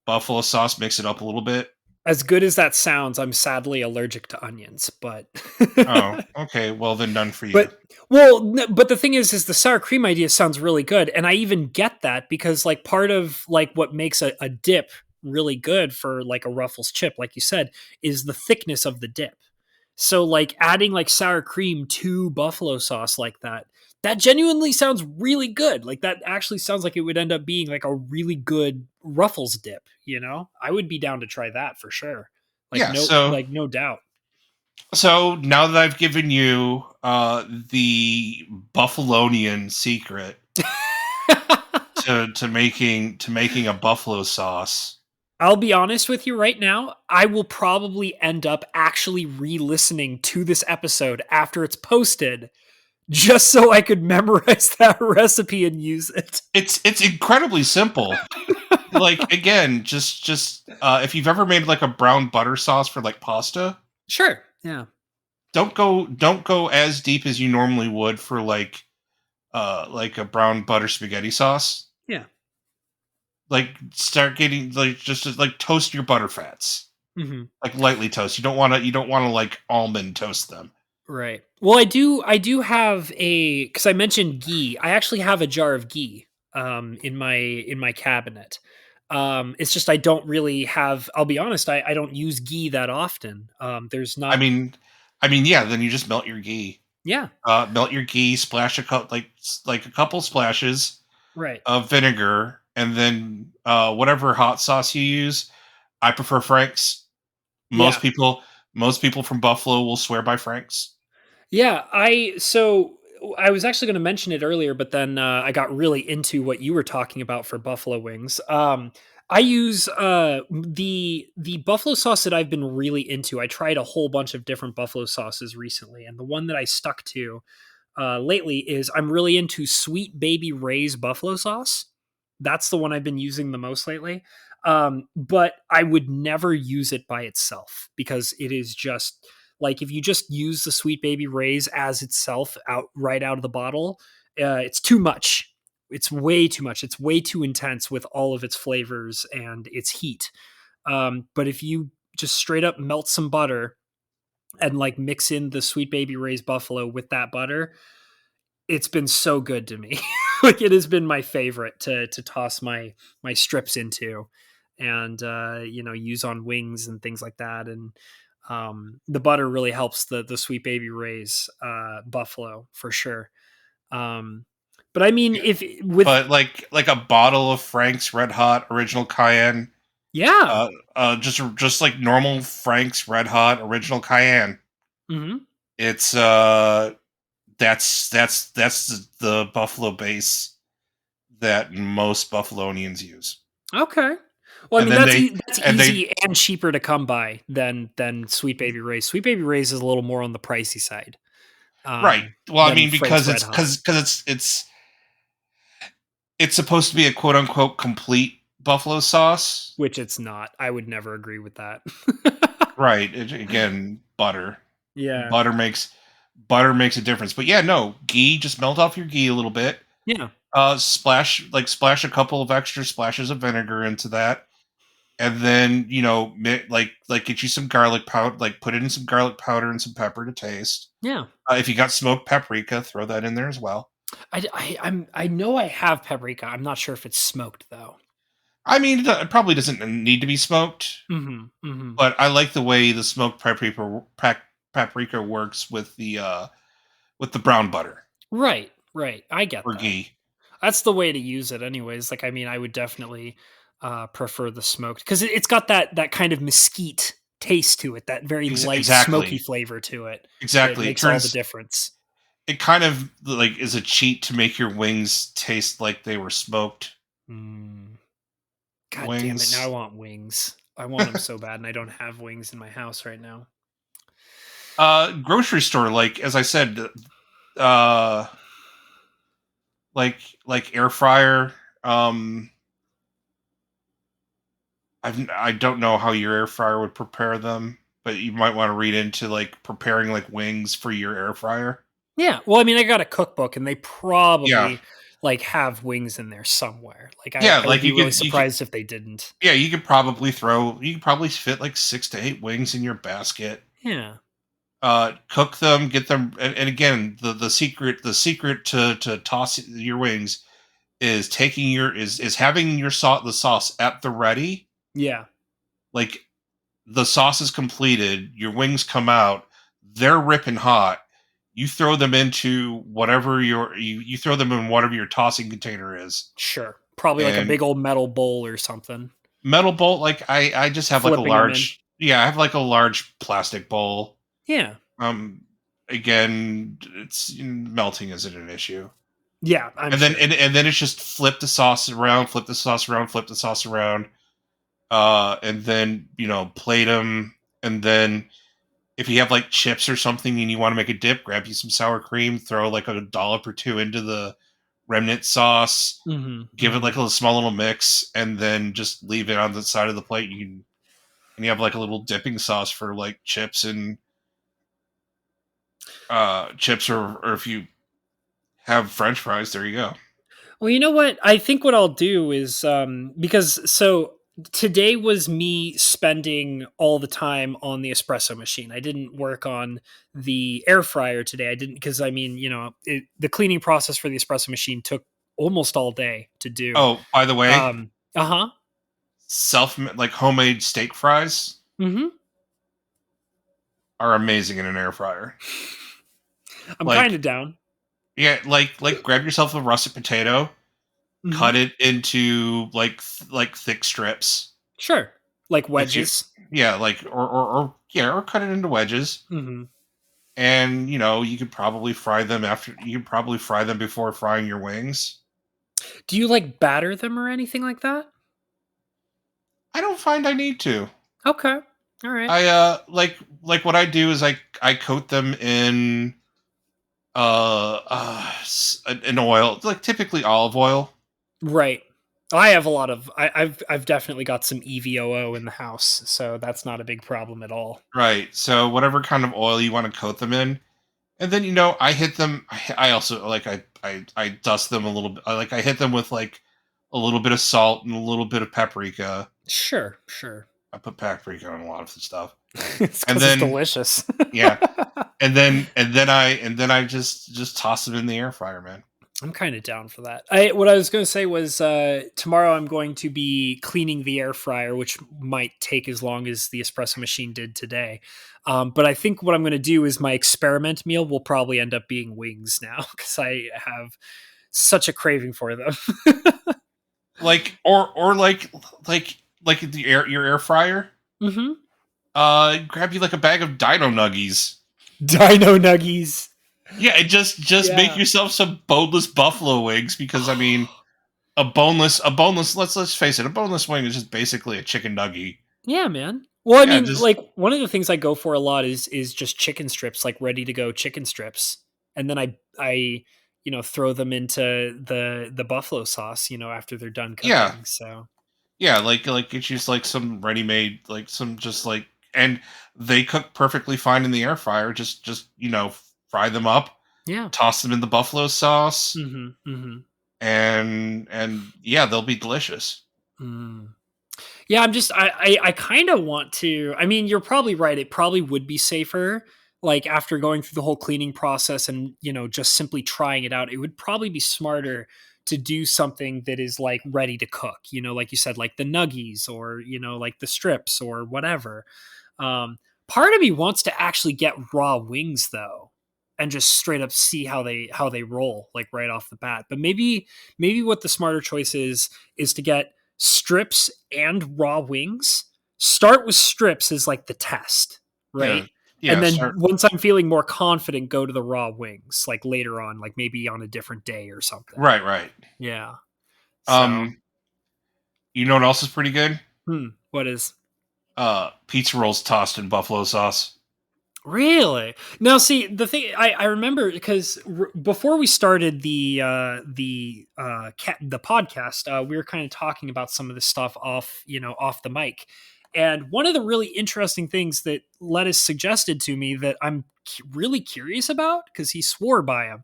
buffalo sauce, mix it up a little bit. as good as that sounds, I'm sadly allergic to onions, but Oh, okay. Well, then none for you. but but the thing is the sour cream idea sounds really good, and I even get that because like part of like what makes a dip really good for like a Ruffles chip, like you said, is the thickness of the dip. So like adding like sour cream to buffalo sauce like that, that genuinely sounds really good. Like that actually sounds like it would end up being like a really good Ruffles dip, you know? I would be down to try that for sure. Yeah. So No doubt. now that I've given you the Buffalonian secret to making a buffalo sauce. I'll be honest with you right now. I will probably end up actually re listening to this episode after it's posted just so I could memorize that recipe and use it. It's incredibly simple. Like again, just if you've ever made like a brown butter sauce for like pasta, Sure. Yeah. don't go as deep as you normally would for like a brown butter spaghetti sauce. Yeah. Like start getting like just like toast your butter fats. Hmm. Like lightly toast. You don't want to like almond toast them. Right. Well, I do have a because I mentioned ghee. I actually have a jar of ghee in my cabinet. It's just I don't really have. I'll be honest. I don't use ghee that often. There's I not. mean I mean yeah, then you just melt your ghee. Yeah. Melt your ghee, splash a cup like a couple splashes Right. of vinegar, and then whatever hot sauce you use. I prefer Frank's. Yeah. Most people most people from Buffalo will swear by Frank's. Yeah. I was actually going to mention it earlier, but then I got really into what you were talking about for buffalo wings. I use the buffalo sauce that I've been really into. I tried a whole bunch of different buffalo sauces recently, and the one that I stuck to lately is I'm really into Sweet Baby Ray's buffalo sauce. That's the one I've been using the most lately. But I would never use it by itself because it is just like if you just use the Sweet Baby Ray's as itself out right out of the bottle, it's too much. It's way too much. It's way too intense with all of its flavors and its heat. But if you just straight up melt some butter and like mix in the Sweet Baby Ray's buffalo with that butter, it's been so good to me. Like it has been my favorite to toss my strips into and use on wings and things like that. And the butter really helps the Sweet Baby Ray's buffalo for sure. Um, but I mean, Yeah. if with But like a bottle of Frank's Red Hot Original Cayenne, yeah, uh, just like normal Frank's Red Hot Original Cayenne. hmm It's that's the buffalo base that most Buffalonians use. Okay. Well, I And mean then that's and they easy and cheaper to come by than Sweet Baby Ray's. Sweet Baby Ray's is a little more on the pricey side right. Well, I than mean, Frank's because Red it's Hot, it's supposed to be a quote unquote complete buffalo sauce. which it's not. I would never agree with that. Right. Again, butter. Yeah. Butter makes butter makes a difference. But yeah, no, ghee, just melt off your ghee a little bit. Yeah. Splash a couple of extra splashes of vinegar into that. And then, get you some garlic powder, like put in some garlic powder and some pepper to taste. Yeah. If you got smoked paprika, throw that in there as well. I know I have paprika. I'm not sure if it's smoked though. I mean, it probably doesn't need to be smoked, Mhm. Mhm. but I like the way the smoked paprika works with the brown butter Right. Right. I get or that. ghee. That's the way to use it anyways. Like, I mean, I would definitely prefer the smoked because it's got that kind of mesquite taste to it, that very light smoky Exactly, flavor to it that it exactly. makes all the difference. It kind of like is a cheat to make your wings taste like they were smoked Mm. God damn it! Now I wings. want wings. I want them so bad, and I don't have wings in my house right now. Grocery store, like as I said, uh, like air fryer. Um, I don't know how your air fryer would prepare them, but you might want to read into like preparing like wings for your air fryer. Yeah, well, I mean, I got a cookbook, and they Yeah, probably like have wings in there somewhere. Like, yeah, I would like be really surprised if they didn't. yeah, you could probably fit like 6 to 8 wings in your basket. Yeah, Cook them, get them, and again, the secret to toss your wings is taking is having the sauce at the ready. yeah, Like the sauce is completed, your wings come out, they're ripping hot. You throw them into you throw them in whatever your tossing container is, sure. Probably like a and big old metal bowl or something. metal bowl. Like I just have like a Flipping them in. large yeah, I have like a large plastic bowl. Yeah, Um, Again, it's melting isn't an issue. yeah, I'm And then sure. and then it's just flip the sauce around, flip the sauce around, flip the sauce around, and then plate them. And then if you have like chips or something and you want to make a dip, grab you some sour cream, throw like a dollop or two into the remnant sauce, Hmm. give it Hmm. like a small little mix, and then just leave it on the side of the plate. You have like a little dipping sauce for like chips, or if you have French fries, there you go. Well, you know what? I think what I'll do is because so today was me spending all the time on the espresso machine. I didn't work on the air fryer today. I didn't because I mean, the cleaning process for the espresso machine took almost all day to do. Oh, by the way, Uh huh. like homemade steak fries Hmm. are amazing in an air fryer. I'm kind Like of down. yeah, like grab yourself a russet potato, cut Hmm. it into like thick strips. Sure, like If you wedges. Yeah, like or yeah, or cut it into wedges. Hmm. And you could probably fry them before frying your wings. Do you like batter them or anything like that? I don't find I need to. Okay, all right. I like what I do is I coat them in an oil, like typically olive oil. Right. I have a lot of I've definitely got some EVOO in the house, so that's not a big problem at all. Right. So whatever kind of oil you want to coat them in, and then I hit them. I also like I dust them a little bit. I hit them with like a little bit of salt and a little bit of paprika. Sure, sure. I put paprika on a lot of the stuff, It's and because it's then delicious. yeah, and then I just toss them in the air fryer, man. I'm kind of down for that. What I was going to say was tomorrow I'm going to be cleaning the air fryer, which might take as long as the espresso machine did today. But I think what I'm going to do is my experiment meal will probably end up being wings now because I have such a craving for them. Like like your air fryer. Hmm. Grab you like a bag of Dino Nuggies. Dino nuggies. Yeah, and just make Yeah. yourself some boneless buffalo wings because I mean a boneless let's face it, a boneless wing is just basically a chicken nugget. Yeah, man. Well, I Yeah, mean, just like one of the things I go for a lot is just chicken strips, like ready to go chicken strips, and then I throw them into the buffalo sauce, after they're done yeah. cooking. So Yeah, like it's just like some ready made like some just like and they cook perfectly fine in the air fryer. Just fry them up, yeah. toss them in the buffalo sauce, Mm-hmm. Mm-hmm. and yeah, they'll be delicious. Mm. Yeah, I kind of want to. I mean, you're probably right. It probably would be safer, like after going through the whole cleaning process and just simply trying it out. It would probably be smarter to do something that is like ready to cook. Like you said, like the nuggies or like the strips or whatever. Um, Part of me wants to actually get raw wings though, and just straight up see how they roll like right off the bat. But maybe what the smarter choice is to get strips and raw wings. Start with strips as like the test, Yeah, right? And yeah. then Start once I'm feeling more confident, go to the raw wings like later on, like maybe on a different day or something. right, right. Yeah. So, Um, you know what else is pretty good? what is Pizza rolls tossed in buffalo sauce. Really? Now, see, the thing I remember because before we started the podcast, we were kind of talking about some of this stuff off the mic, and one of the really interesting things that Lettuce suggested to me that I'm really curious about because he swore by him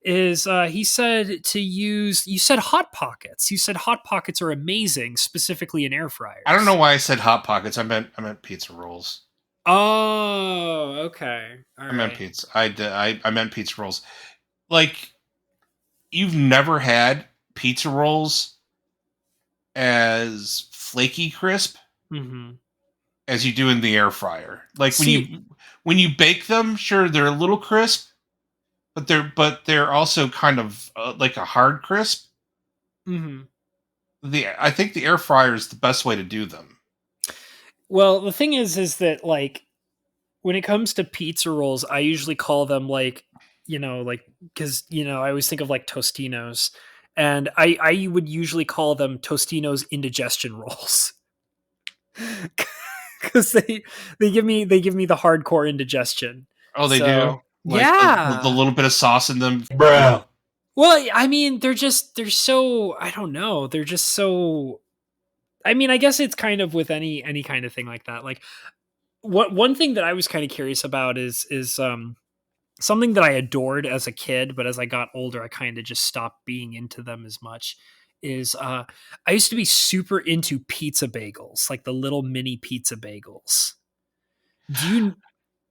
is he said to use you said hot pockets. You said hot pockets are amazing, specifically in air I don't know fryers. why I said hot pockets. I meant pizza rolls. Oh, okay, all I meant right. pizza. I meant pizza rolls. Like you've never had pizza rolls as flaky crisp Mm-hmm. as you do in the air fryer. Like See, when you bake them, sure they're a little crisp, but they're also kind of like a hard crisp. mhm. The I think the air fryer is the best way to do them. Well, the thing is that like when it comes to pizza rolls, I usually call them like because I always think of like Tostinos, and I would usually call them Tostinos indigestion rolls because they give me the hardcore indigestion. Oh, they do So like the yeah. little bit of sauce in them. Bruh. Well, I mean, they're so I don't know. They're just so. I mean, I guess it's kind of with any kind of thing like that. Like what one thing that I was kind of curious about is something that I adored as a kid, but as I got older, I kind of just stopped being into them as much. Is I used to be super into pizza bagels, like the little mini pizza bagels. Do you?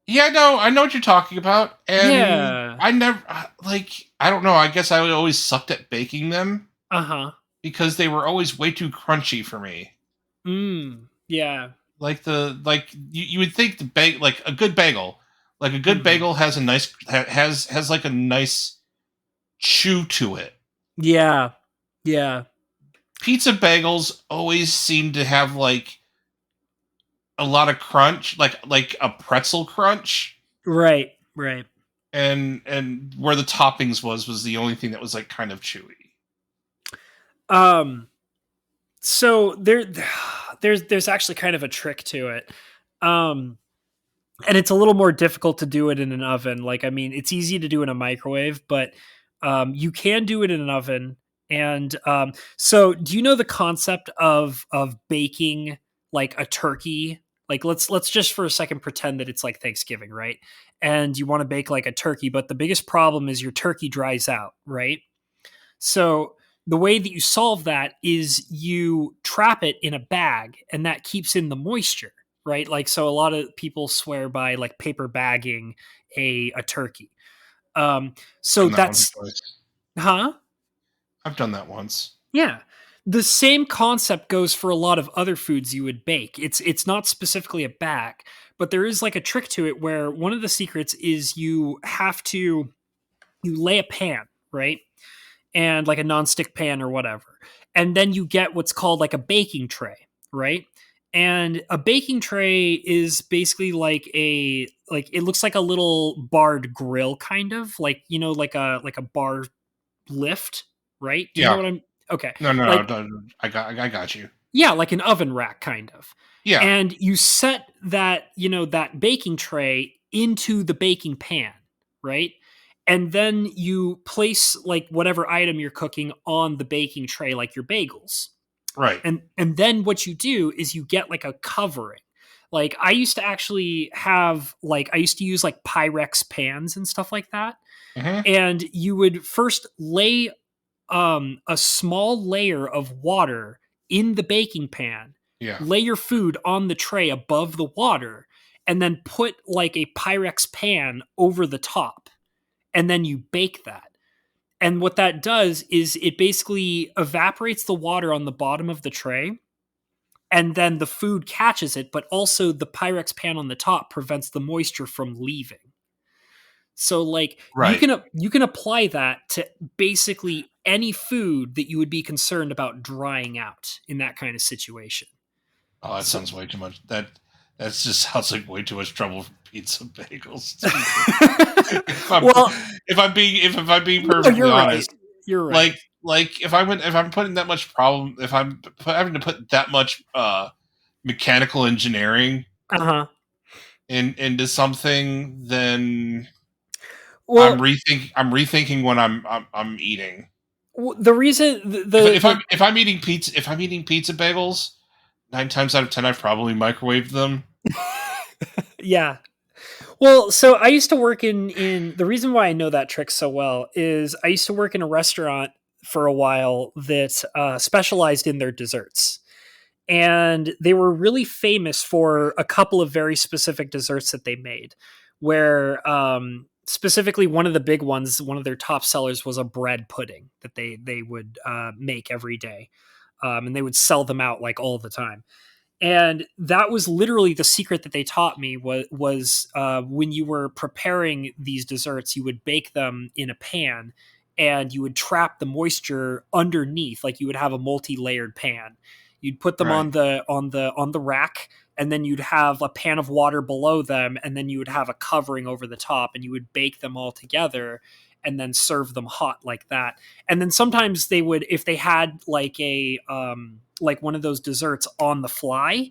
Yeah, no, I know what you're talking about, and Yeah. I never like. I don't know. I guess I always sucked at baking them Uh huh. because they were always way too crunchy for me. Yeah. You would think the bag like a good bagel, like a good Hmm. bagel has a nice has like a nice chew to it. Yeah. Yeah. Pizza bagels always seem to have like a lot of crunch, like a pretzel crunch, Right. Right. and where the toppings was the only thing that was like kind of chewy. Um. So there's actually kind of a trick to it. Um and it's a little more difficult to do it in an oven. Like, I mean, it's easy to do in a microwave, but you can do it in an oven. And so, do you know the concept of baking like a turkey? Like, let's just for a second pretend that it's like Thanksgiving, right? And you want to bake like a turkey, but the biggest problem is your turkey dries out, right? So the way that you solve that is you trap it in a bag and that keeps in the moisture, right? Like so a lot of people swear by like paper bagging a turkey. So Done that once or that's twice. huh? I've done that once. Yeah. The same concept goes for a lot of other foods you would bake. It's not specifically a bag, but there is like a trick to it where one of the secrets is you lay a pan, right? And like a nonstick pan or whatever. And then you get what's called like a baking tray, right? And a baking tray is basically like it looks like a little barred grill, kind of like, like a bar lift, right? Do you know Yeah. what I'm okay. No, no, no, Like, no, no. I got you. yeah, like an oven rack, kind of. Yeah. And you set that, that baking tray into the baking pan, right? And then you place like whatever item you're cooking on the baking tray, like your bagels. Right. And then what you do is you get like a covering. Like I used to actually have like I used to use like Pyrex pans and stuff like that. Mm-hmm. And you would first lay a small layer of water in the baking pan, Yeah. lay your food on the tray above the water, and then put like a Pyrex pan over the top. And then you bake that. And what that does is it basically evaporates the water on the bottom of the tray, and then the food catches it, but also the Pyrex pan on the top prevents the moisture from leaving. So like Right. you can apply that to basically any food that you would be concerned about drying out in that kind of situation. Oh, that So sounds way too much. That just sounds like way too much trouble for pizza bagels. if I'm well, if I'm being no, perfectly you're right. honest, You're right. like if I'm putting that much problem, if having to put that much mechanical engineering Uh-huh. into something, then I'm Well, rethinking when I'm eating. the reason If the if I'm eating pizza bagels, 9 times out of 10 I've probably microwaved them. yeah. Well, so I used to work in the reason why I know that trick so well is I used to work in a restaurant for a while that specialized in their desserts. And they were really famous for a couple of very specific desserts that they made, where specifically one of the big ones, one of their top sellers was a bread pudding that they would make every day, and they would sell them out like all the time. And that was literally the secret that they taught me was when you were preparing these desserts, you would bake them in a pan and you would trap the moisture underneath, like you would have a multi-layered pan. You'd put them Right. on the rack, and then you'd have a pan of water below them, and then you would have a covering over the top, and you would bake them all together and then serve them hot like that. And then sometimes they would, if they had like one of those desserts on the fly,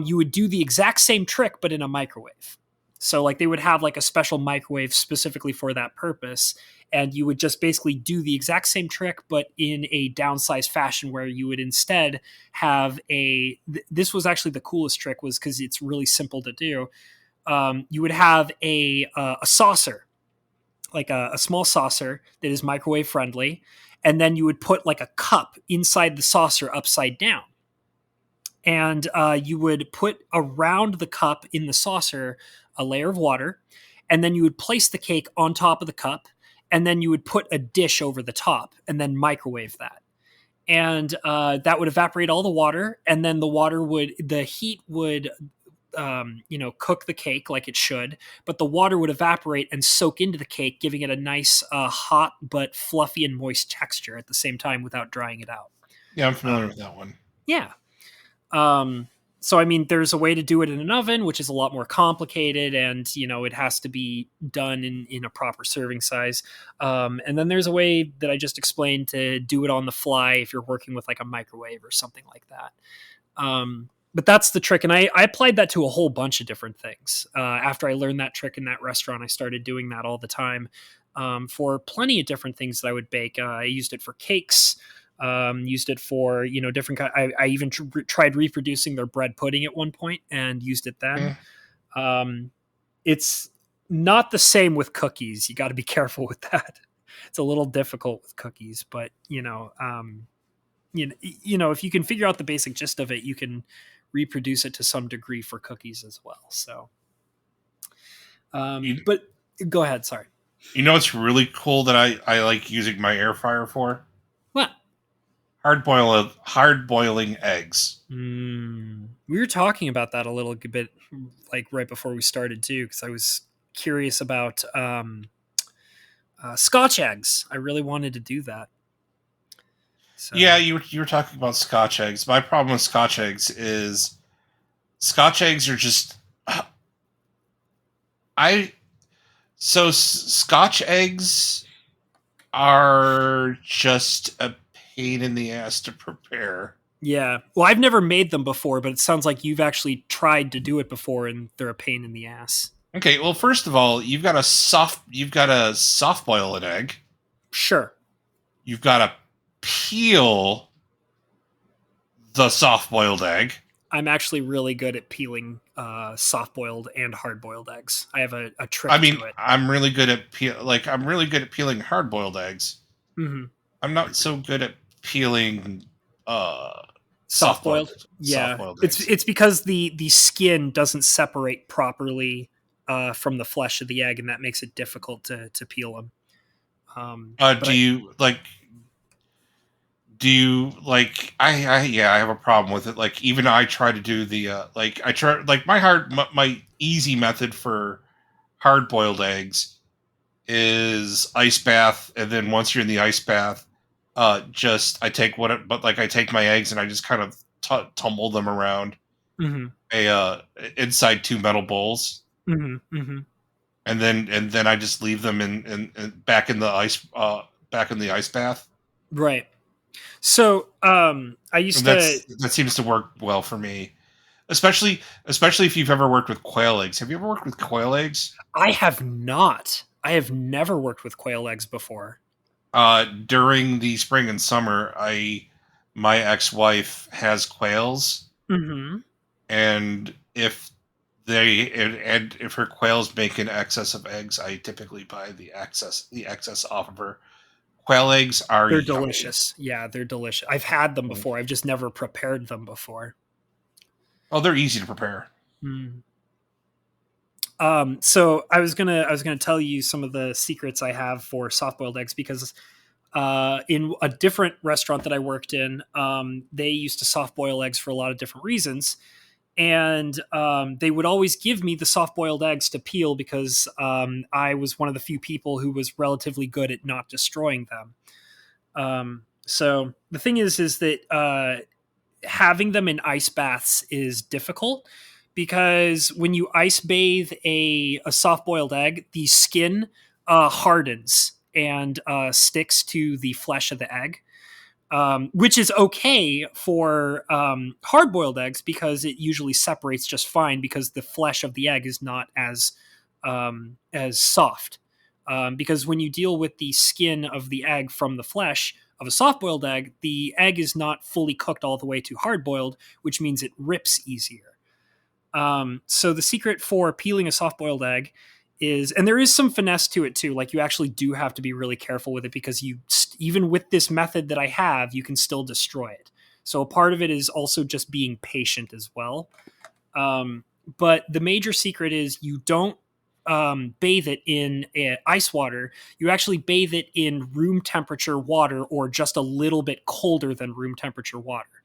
you would do the exact same trick but in a microwave. So like they would have like a special microwave specifically for that purpose, and you would just basically do the exact same trick but in a downsized fashion, where you would instead have this was actually the coolest trick, was because it's really simple to do. You would have a saucer, like a small saucer that is microwave friendly, and then you would put like a cup inside the saucer upside down, and you would put around the cup in the saucer a layer of water, and then you would place the cake on top of the cup, and then you would put a dish over the top and then microwave that. And that would evaporate all the water, and then the heat would cook the cake like it should, but the water would evaporate and soak into the cake, giving it a nice hot but fluffy and moist texture at the same time without drying it out. Yeah, I'm familiar Um, with that one. yeah. Um, so I mean, there's a way to do it in an oven, which is a lot more complicated, and it has to be done in a proper serving size. And then there's a way that I just explained to do it on the fly if you're working with like a microwave or something like that. But that's the trick, and I applied that to a whole bunch of different things. After I learned that trick in that restaurant, I started doing that all the time for plenty of different things that I would bake. I used it for cakes. Used it for different. I even tried reproducing their bread pudding at one point and used it then. Mm. It's not the same with cookies. You got to be careful with that. It's a little difficult with cookies, but if you can figure out the basic gist of it, you can reproduce it to some degree for cookies as well. So, You, but go ahead. Sorry. what's really cool that I like using my air fryer for? What? Hard boiling eggs. We were talking about that a little bit, like right before we started too, because I was curious about Scotch eggs. I really wanted to do that. So. Yeah, you were talking about Scotch eggs. My problem with Scotch eggs is Scotch eggs are just I Scotch eggs are just a pain in the ass to prepare. Yeah. Well, I've never made them before, but it sounds like you've actually tried to do it before and they're a pain in the ass. Okay, well, first of all, you've got to soft boil an egg. Sure. You've got to peel the soft boiled egg. I'm actually really good at peeling soft boiled and hard boiled eggs. I have a I trick mean, to it. I'm really good at peeling hard boiled eggs. Hmm. I'm not so good at peeling uh Soft boiled. soft Yeah. boiled eggs. It's because the skin doesn't separate properly from the flesh of the egg, and that makes it difficult to peel them. But Do you like? Do you like? I have a problem with it. Like even I try to do the I try like my easy method for hard boiled eggs is ice bath, and then once you're in the ice bath, just I take what it, but like I take my eggs and I just kind of tumble them around hmm a inside two metal bowls, hmm hmm and then I just leave them in back in the back in the ice bath. right. So I used And to. that seems to work well for me, especially if you've ever worked with quail eggs. Have you ever worked with quail eggs? I have not. I have never worked with quail eggs before. During the spring and summer, I my ex-wife has quails, Hmm. and and if her quails make an excess of eggs, I typically buy the excess off of her. Quail eggs are They're yummy. delicious. Yeah, they're delicious. I've had them Mm. before. I've just never prepared them before. Oh, they're easy to prepare. Mm. So I was gonna tell you some of the secrets I have for soft boiled eggs because in a different restaurant that I worked in, they used to soft boil eggs for a lot of different reasons, and they would always give me the soft boiled eggs to peel because I was one of the few people who was relatively good at not destroying them. So the thing is that having them in ice baths is difficult because when you ice bathe a soft boiled egg, the skin hardens and sticks to the flesh of the egg, which is okay for hard boiled eggs because it usually separates just fine because the flesh of the egg is not as soft. Because when you deal with the skin of the egg from the flesh of a soft boiled egg, the egg is not fully cooked all the way to hard boiled, which means it rips easier. So the secret for peeling a soft boiled egg is, and there is some finesse to it too. Like you actually do have to be really careful with it because even with this method that I have, you can still destroy it. So a part of it is also just being patient as well. But the major secret is you don't bathe it in ice water. You actually bathe it in room temperature water or just a little bit colder than room temperature water.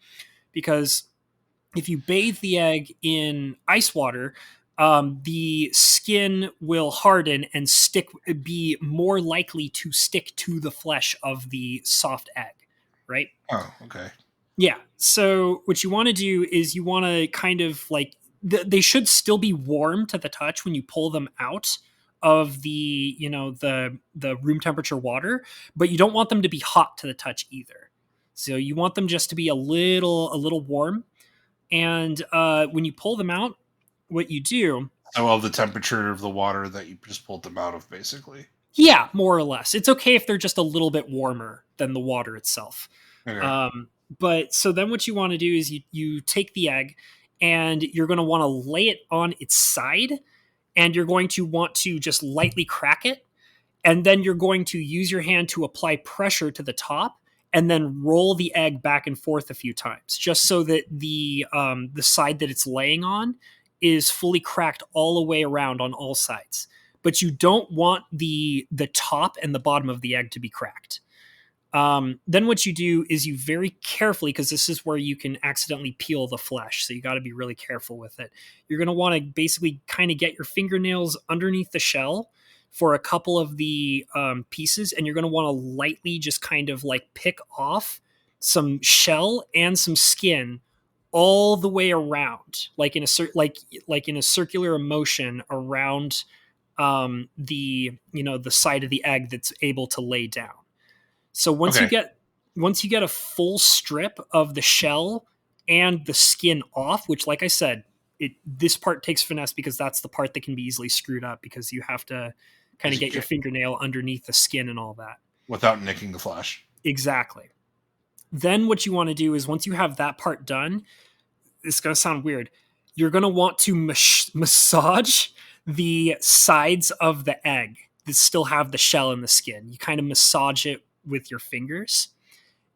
Because if you bathe the egg in ice water, the skin will harden and be more likely to stick to the flesh of the soft egg, right? Oh, okay. Yeah. So what you want to do is you want to kind of like they should still be warm to the touch when you pull them out of the room temperature water, but you don't want them to be hot to the touch either. So you want them just to be a little warm, and when you pull them out, what you do, So of the temperature of the water that you just pulled them out of, basically. yeah, more or less. It's okay if they're just a little bit warmer than the water itself. Okay. Um, but so then what you want to do is you take the egg and you're going to want to lay it on its side and you're going to want to just lightly crack it. And then you're going to use your hand to apply pressure to the top and then roll the egg back and forth a few times, just so that the side that it's laying on is fully cracked all the way around on all sides. But you don't want the top and the bottom of the egg to be cracked. Then what you do is you very carefully, because this is where you can accidentally peel the flesh, so you got to be really careful with it. You're going to want to basically kind of get your fingernails underneath the shell for a couple of the pieces, and you're going to want to lightly just kind of like pick off some shell and some skin all the way around, like in a like in a circular motion around the the side of the egg that's able to lay down. So Okay. once you get a full strip of the shell and the skin off, which, like I said, this part takes finesse because that's the part that can be easily screwed up because you have to kind As of you get your can, fingernail underneath the skin and all that. without nicking the flesh. Exactly. Then what you want to do is once you have that part done, it's going to sound weird. You're going to want to massage the sides of the egg that still have the shell and the skin. You kind of massage it with your fingers,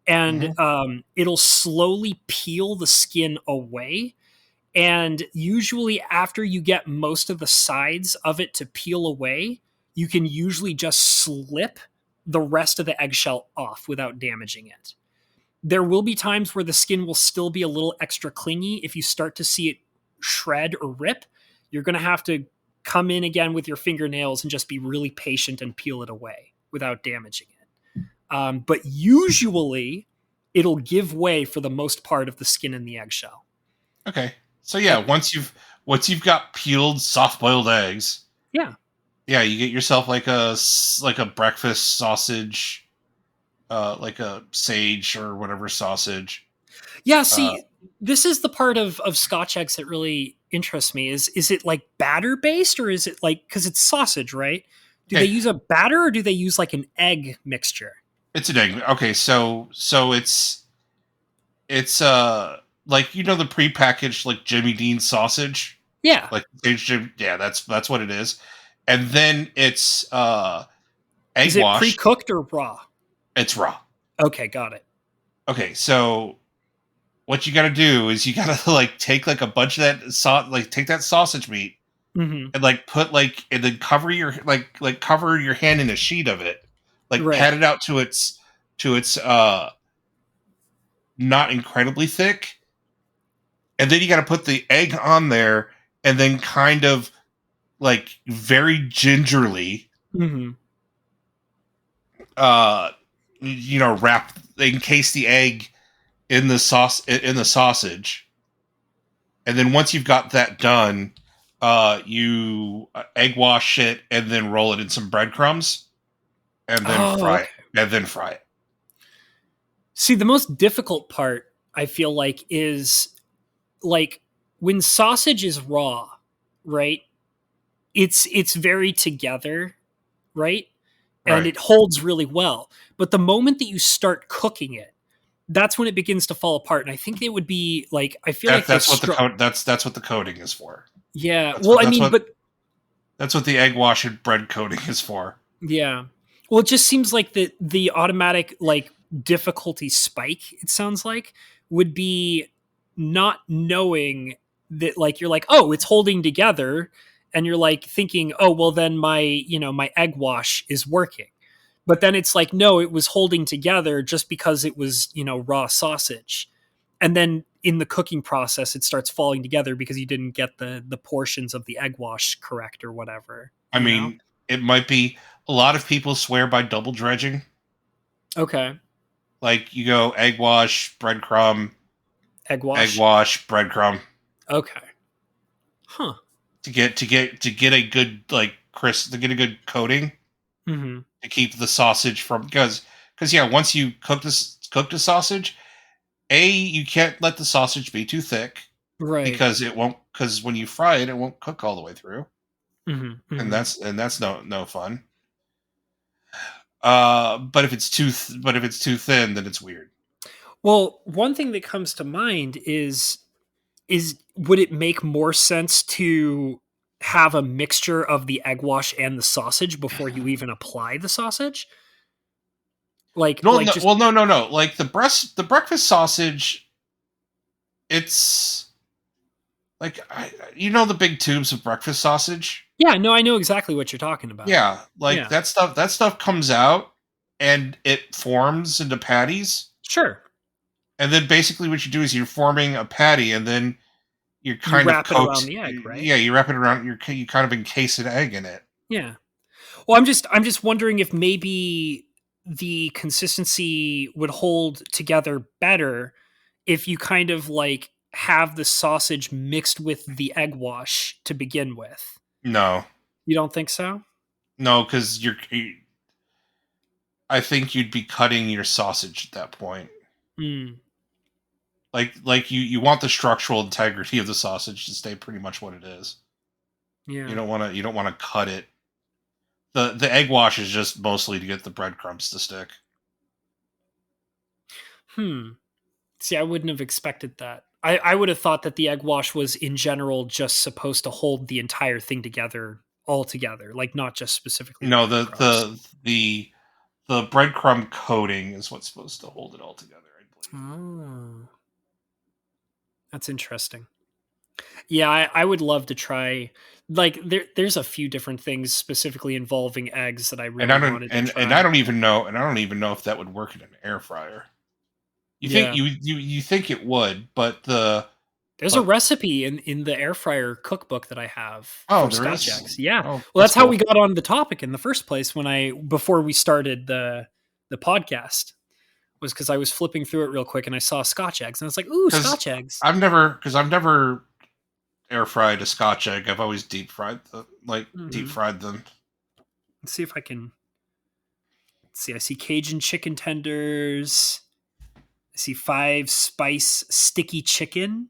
and Hmm. it'll slowly peel the skin away. And usually, after you get most of the sides of it to peel away, you can usually just slip the rest of the eggshell off without damaging it. There will be times where the skin will still be a little extra clingy. If you start to see it shred or rip, you're going to have to come in again with your fingernails and just be really patient and peel it away without damaging it. But usually, it'll give way for the most part of the skin in the eggshell. Okay. So yeah, And, once you've got peeled soft boiled eggs, yeah. yeah, you get yourself like a breakfast sausage, like a sage or whatever sausage. Yeah, Uh, see, this is the part of Scotch eggs that really interests me. Is it like batter based, or is it like, because it's sausage, right? Do they okay, use a batter, or do they use like an egg mixture? it's an egg. Okay, so it's like the prepackaged like Jimmy Dean sausage, Yeah. like sage Jim. Yeah, that's what it is. And then it's egg Is it wash. pre-cooked or raw? It's raw. Okay, got it. Okay, so what you got to do is you got to like take like a bunch of that like take that sausage meat Hmm. and like put like and then cover your like cover your hand in a sheet of it, like Right. pat it out to its not incredibly thick, and then you got to put the egg on there and then kind of like very gingerly Hmm. uh wrap encase the egg in the sausage. And then once you've got that done, you egg wash it and then roll it in some breadcrumbs and then Oh, fry it. okay. And then fry it. See, the most difficult part I feel like is like when sausage is raw, right? It's very together, right? And Right. it holds really well. But the moment that you start cooking it, that's when it begins to fall apart. And I think it would be like, I feel That like the that's what the coat that's what the coating is for. yeah. That's Well, what I that's mean, what but that's what the egg wash and bread coating is for. yeah. Well, it just seems like the automatic like difficulty spike, it sounds like, would be not knowing that, like, you're like, "Oh, it's holding together." And you're like thinking, "Oh, well then my egg wash is working." But then it's like, "No, it was holding together just because it was, raw sausage." And then in the cooking process it starts falling together because you didn't get the portions of the egg wash correct or whatever, I mean, it might be a lot of people swear by double dredging. Okay. Like you go Egg egg wash. wash, breadcrumb Okay. Huh. to get a good like crisp to get a good coating Mhm. to keep the sausage from because yeah, once you cook the sausage, you can't let the sausage be too thick Right. because it won't because when you fry it, it won't cook all the way through, Mhm. and Mhm. that's no fun. But if it's too thin, then it's weird. Well, one thing that comes to mind is would it make more sense to have a mixture of the egg wash and the sausage before you even apply the sausage? No, Like no, just well, no. Like the breakfast sausage, it's like the big tubes of breakfast sausage. Yeah, no, I know exactly what you're talking about. Yeah, like Yeah. that stuff comes out and it forms into patties. Sure. And then basically what you do is you're forming a patty and then you're You kind of wrap it around coax the egg, right? yeah, you wrap it around you kind of encase an egg in it. Yeah. Well, I'm just wondering if maybe the consistency would hold together better if you kind of like have the sausage mixed with the egg wash to begin with. No, You don't think so? no, because I think you'd be cutting your sausage at that point. Hmm. Like you want the structural integrity of the sausage to stay pretty much what it is. Yeah. You don't want to cut it. The egg wash is just mostly to get the breadcrumbs to stick. Hmm. See, I wouldn't have expected that. I would have thought that the egg wash was in general just supposed to hold the entire thing together all together, like not just specifically the No, breadcrumbs. the breadcrumb coating is what's supposed to hold it all together, I believe. Oh, that's interesting. Yeah, I would love to try. Like, there's a few different things specifically involving eggs that I And really wanted to I try. don't even know if that would work in an air fryer. You think Yeah, you think it would, there's a but recipe in the air fryer cookbook that I have oh, for there Scotch is. eggs. Yeah, Oh, well, that's that's how we cool. got on the topic in the first place when I before we started the podcast was because I was flipping through it real quick and I saw Scotch eggs and I was like, ooh, Scotch eggs. I've never air fried a Scotch egg. I've always deep Hmm. fried them. Let's see if I can. Let's see. I see Cajun chicken tenders. I see 5 spice sticky chicken.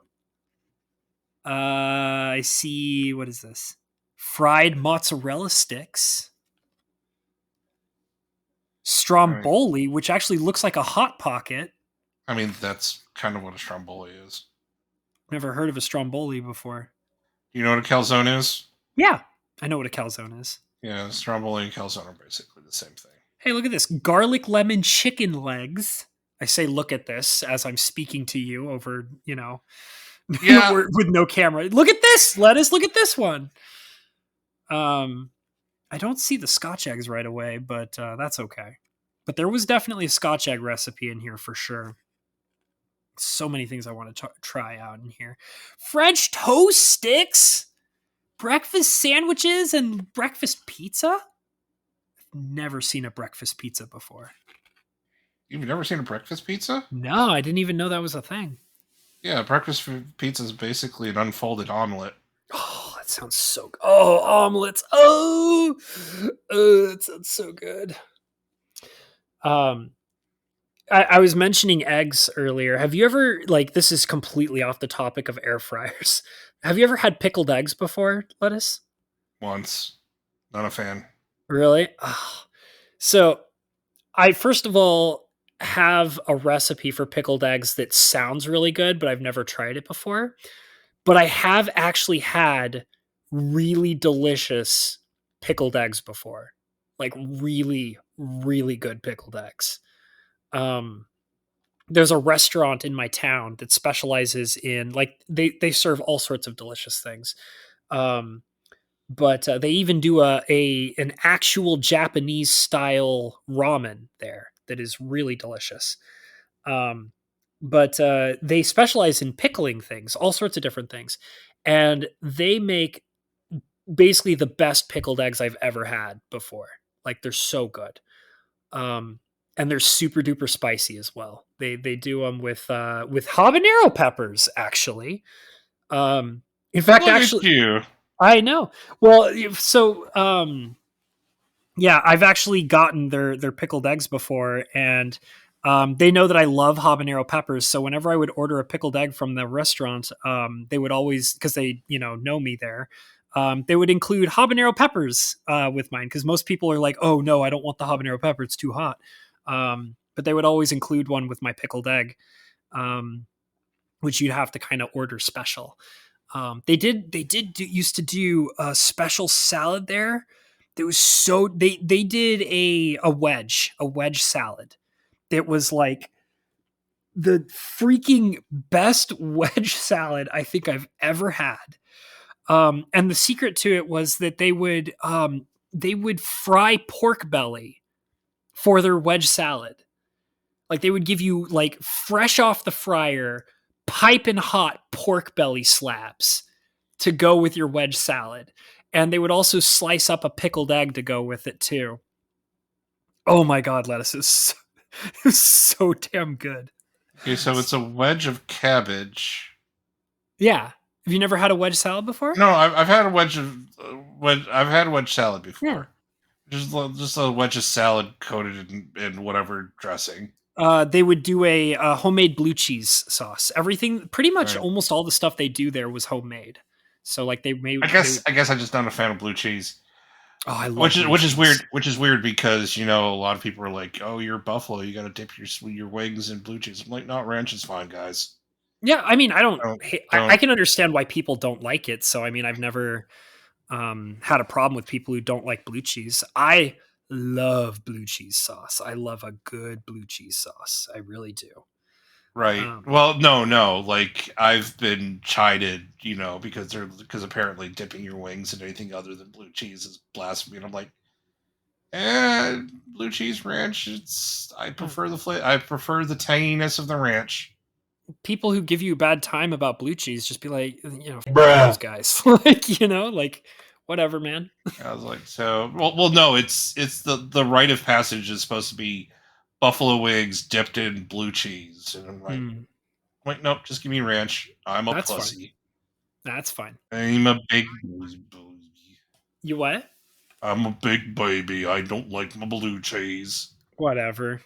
I see, what is this? Fried mozzarella sticks. I mean, Stromboli, which actually looks like a hot pocket. that's kind of what a stromboli is. Never heard of a stromboli before. Do you know what a calzone is? Yeah, I know what a calzone is. Yeah, stromboli and calzone are basically the same thing. Hey, look at this. Garlic lemon chicken legs. I say look at this as I'm speaking to you over, Yeah, with no camera. Look at this. Lettuce, look at this one. Um, I don't see the Scotch eggs right away, but that's okay. But there was definitely a Scotch egg recipe in here for sure. So many things I want to try out in here. French toast sticks, breakfast sandwiches, and breakfast pizza. Never seen a breakfast pizza before. you've never seen a breakfast pizza? No, I didn't even know that was a thing. Yeah, breakfast pizza is basically an unfolded omelet. Oh, that sounds so good. Oh, omelets. Oh, that sounds so good. Um, I was mentioning eggs earlier. Have you ever, like, this is completely off the topic of air fryers. Have you ever had pickled eggs before, Lettuce? Once, not a fan. Really? Oh. So, I first of all have a recipe for pickled eggs that sounds really good, but I've never tried it before. But I have actually had really delicious pickled eggs before. Like really, really good pickled eggs. Um, there's a restaurant in my town that specializes in like they serve all sorts of delicious things. Um, but they even do an actual Japanese style ramen there that is really delicious. Um, but they specialize in pickling things, all sorts of different things, and they make basically the best pickled eggs I've ever had before. Like they're so good. Um, and they're super duper spicy as well. They do them with habanero peppers actually. In fact, Look at actually, you. I know. Well, so yeah, I've actually gotten their pickled eggs before, and they know that I love habanero peppers. So whenever I would order a pickled egg from the restaurant, they would always, because they know me there, they would include habanero peppers with mine because most people are like, oh no, I don't want the habanero pepper; it's too hot. But they would always include one with my pickled egg, um, which you'd have to kind of order special. Used to do a special salad there. That was so they did a wedge salad. That was like the freaking best wedge salad I think I've ever had. And the secret to it was that they would fry pork belly for their wedge salad. Like they would give you like fresh off the fryer, piping hot pork belly slabs to go with your wedge salad. And they would also slice up a pickled egg to go with it too. Oh my god, lettuce is so damn good. Okay, so it's a wedge of cabbage Yeah. Have you never had a wedge salad before? No, I've had a wedge of wedge. I've had wedge salad Yeah. before. Just a wedge of salad coated in whatever dressing. They would do a homemade blue cheese sauce. Everything, pretty much, Right. almost all the stuff they do there was homemade. So like they would. I guess I'm just not a fan of blue cheese. Oh, I love blue Which is cheese. weird. Which is weird because you know a lot of people are like, "Oh, you're Buffalo. You got to dip your wings in blue cheese." I'm like, "No, ranch is fine, guys. Yeah, I mean, I don't. Don't I don't." can understand why people don't like it. So I mean, I've never had a problem with people who don't like blue cheese. I love blue cheese sauce. I love a good blue cheese sauce. I really do. Right. Um, Well, no. Like I've been chided, you know, because apparently dipping your wings in anything other than blue cheese is blasphemy. And I'm like, blue cheese ranch. I yeah. prefer I prefer the tanginess of the ranch. People who give you a bad time about blue cheese, just be like, fuck those Bruh. guys. Like, like whatever, man. I was like, so no, it's the rite of passage is supposed to be buffalo wings dipped in blue cheese, and I'm like, Hmm, wait, nope, just give me ranch. I'm a that's fine. pussy. That's fine. I'm a big baby. You what? I'm a big baby. I don't like my blue cheese. Whatever.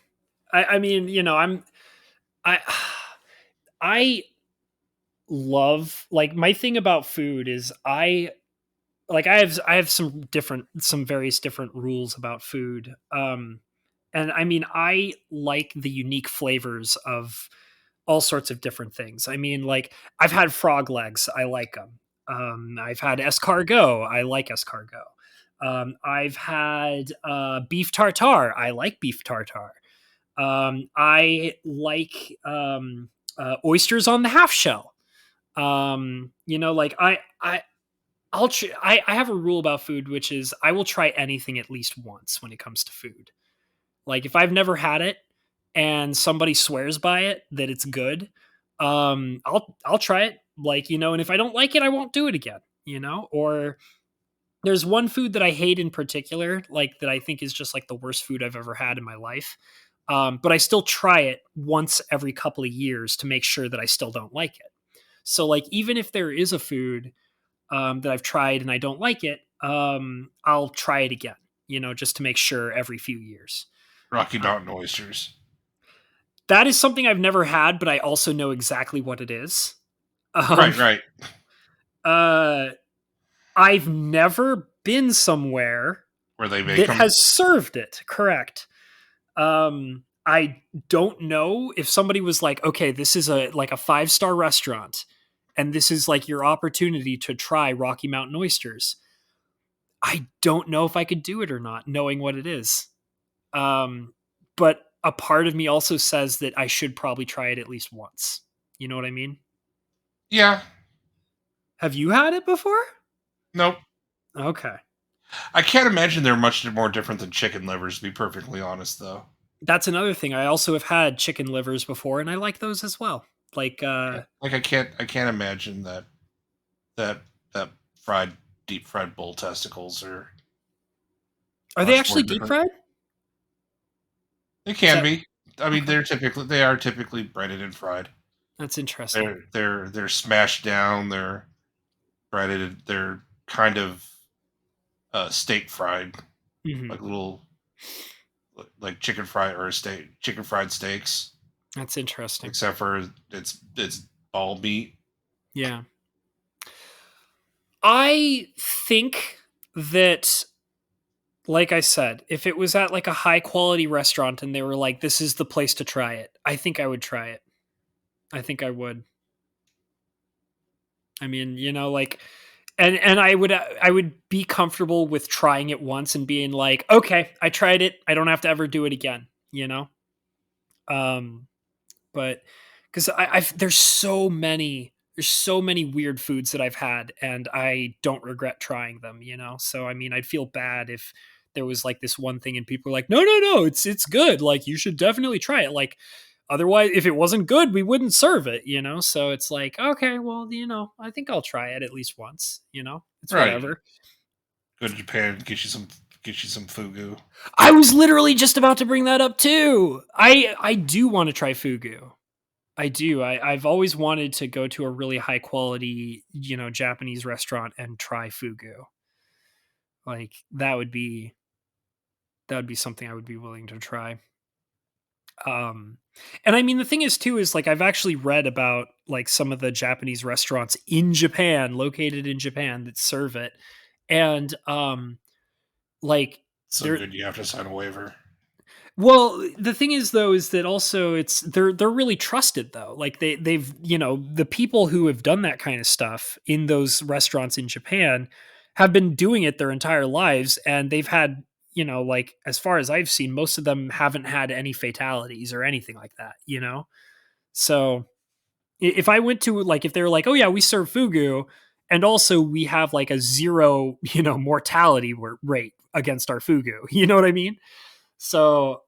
I mean, I I love, like, my thing about food is I have some various different rules about food. And I mean, I like the unique flavors of all sorts of different things. I mean, like, I've had frog legs, I like them. I've had escargot, I like escargot. I've had beef tartare, I like beef tartare. I like oysters on the half shell. Like, I have a rule about food, which is I will try anything at least once when it comes to food. Like, if I've never had it and somebody swears by it that it's good, I'll try it. Like, and if I don't like it, I won't do it again. Or there's one food that I hate in particular, like, that I think is just like the worst food I've ever had in my life. But I still try it once every couple of years to make sure that I still don't like it. So, like, even if there is a food that I've tried and I don't like it, I'll try it again, just to make sure every few years. Rocky Mountain Um, oysters. that is something I've never had, but I also know exactly what it is. Um, Right, right. uh, I've never been somewhere Where they make that them. has served it. Correct. I don't know if somebody was like, okay, this is a 5-star restaurant, and this is like your opportunity to try Rocky Mountain oysters. I don't know if I could do it or not, knowing what it is. But a part of me also says that I should probably try it at least once. You know what I mean? Yeah. Have you had it before? Nope. Okay. I can't imagine they're much more different than chicken livers. To be perfectly honest, though. That's another thing. I also have had chicken livers before, and I like those as well. Like, Like I can't imagine that that fried deep fried bull testicles are are they much more actually deep different. fried? They Is can that be. I mean, okay? they are typically breaded and fried. That's interesting. They're smashed down. They're breaded. They're kind of steak fried, Hmm. like little like chicken fried or steak chicken fried steaks. That's interesting. Except for it's all meat. Yeah. I think that, like I said, if it was at like a high quality restaurant and they were like, this is the place to try it, I think I would try it. I think I would. I mean, like, and I would be comfortable with trying it once and being like, okay, I tried it. I don't have to ever do it again, you know? Um, but because there's so many weird foods that I've had and I don't regret trying them. So I mean, I'd feel bad if there was like this one thing and people were like, no, no, no, it's good. Like, you should definitely try it. Like, otherwise, if it wasn't good, we wouldn't serve it. So it's like, okay, well, I think I'll try it at least once. It's Right. whatever. Go to Japan, get you some fugu. I was literally just about to bring that up too. I do want to try fugu. I do. I've always wanted to go to a really high quality, Japanese restaurant and try fugu. Like that would be something I would be willing to try. Um, and I mean, the thing is too is like I've actually read about like some of the Japanese restaurants in Japan, located in Japan, that serve it, and like So they're good you have to sign a waiver. well, the thing is though is that also they're really trusted though. Like they've the people who have done that kind of stuff in those restaurants in Japan have been doing it their entire lives, and they've had like as far as I've seen, most of them haven't had any fatalities or anything like that. So if I went to like if they were like, oh yeah, we serve fugu, and also we have like a zero mortality rate against our fugu. You know what I mean? So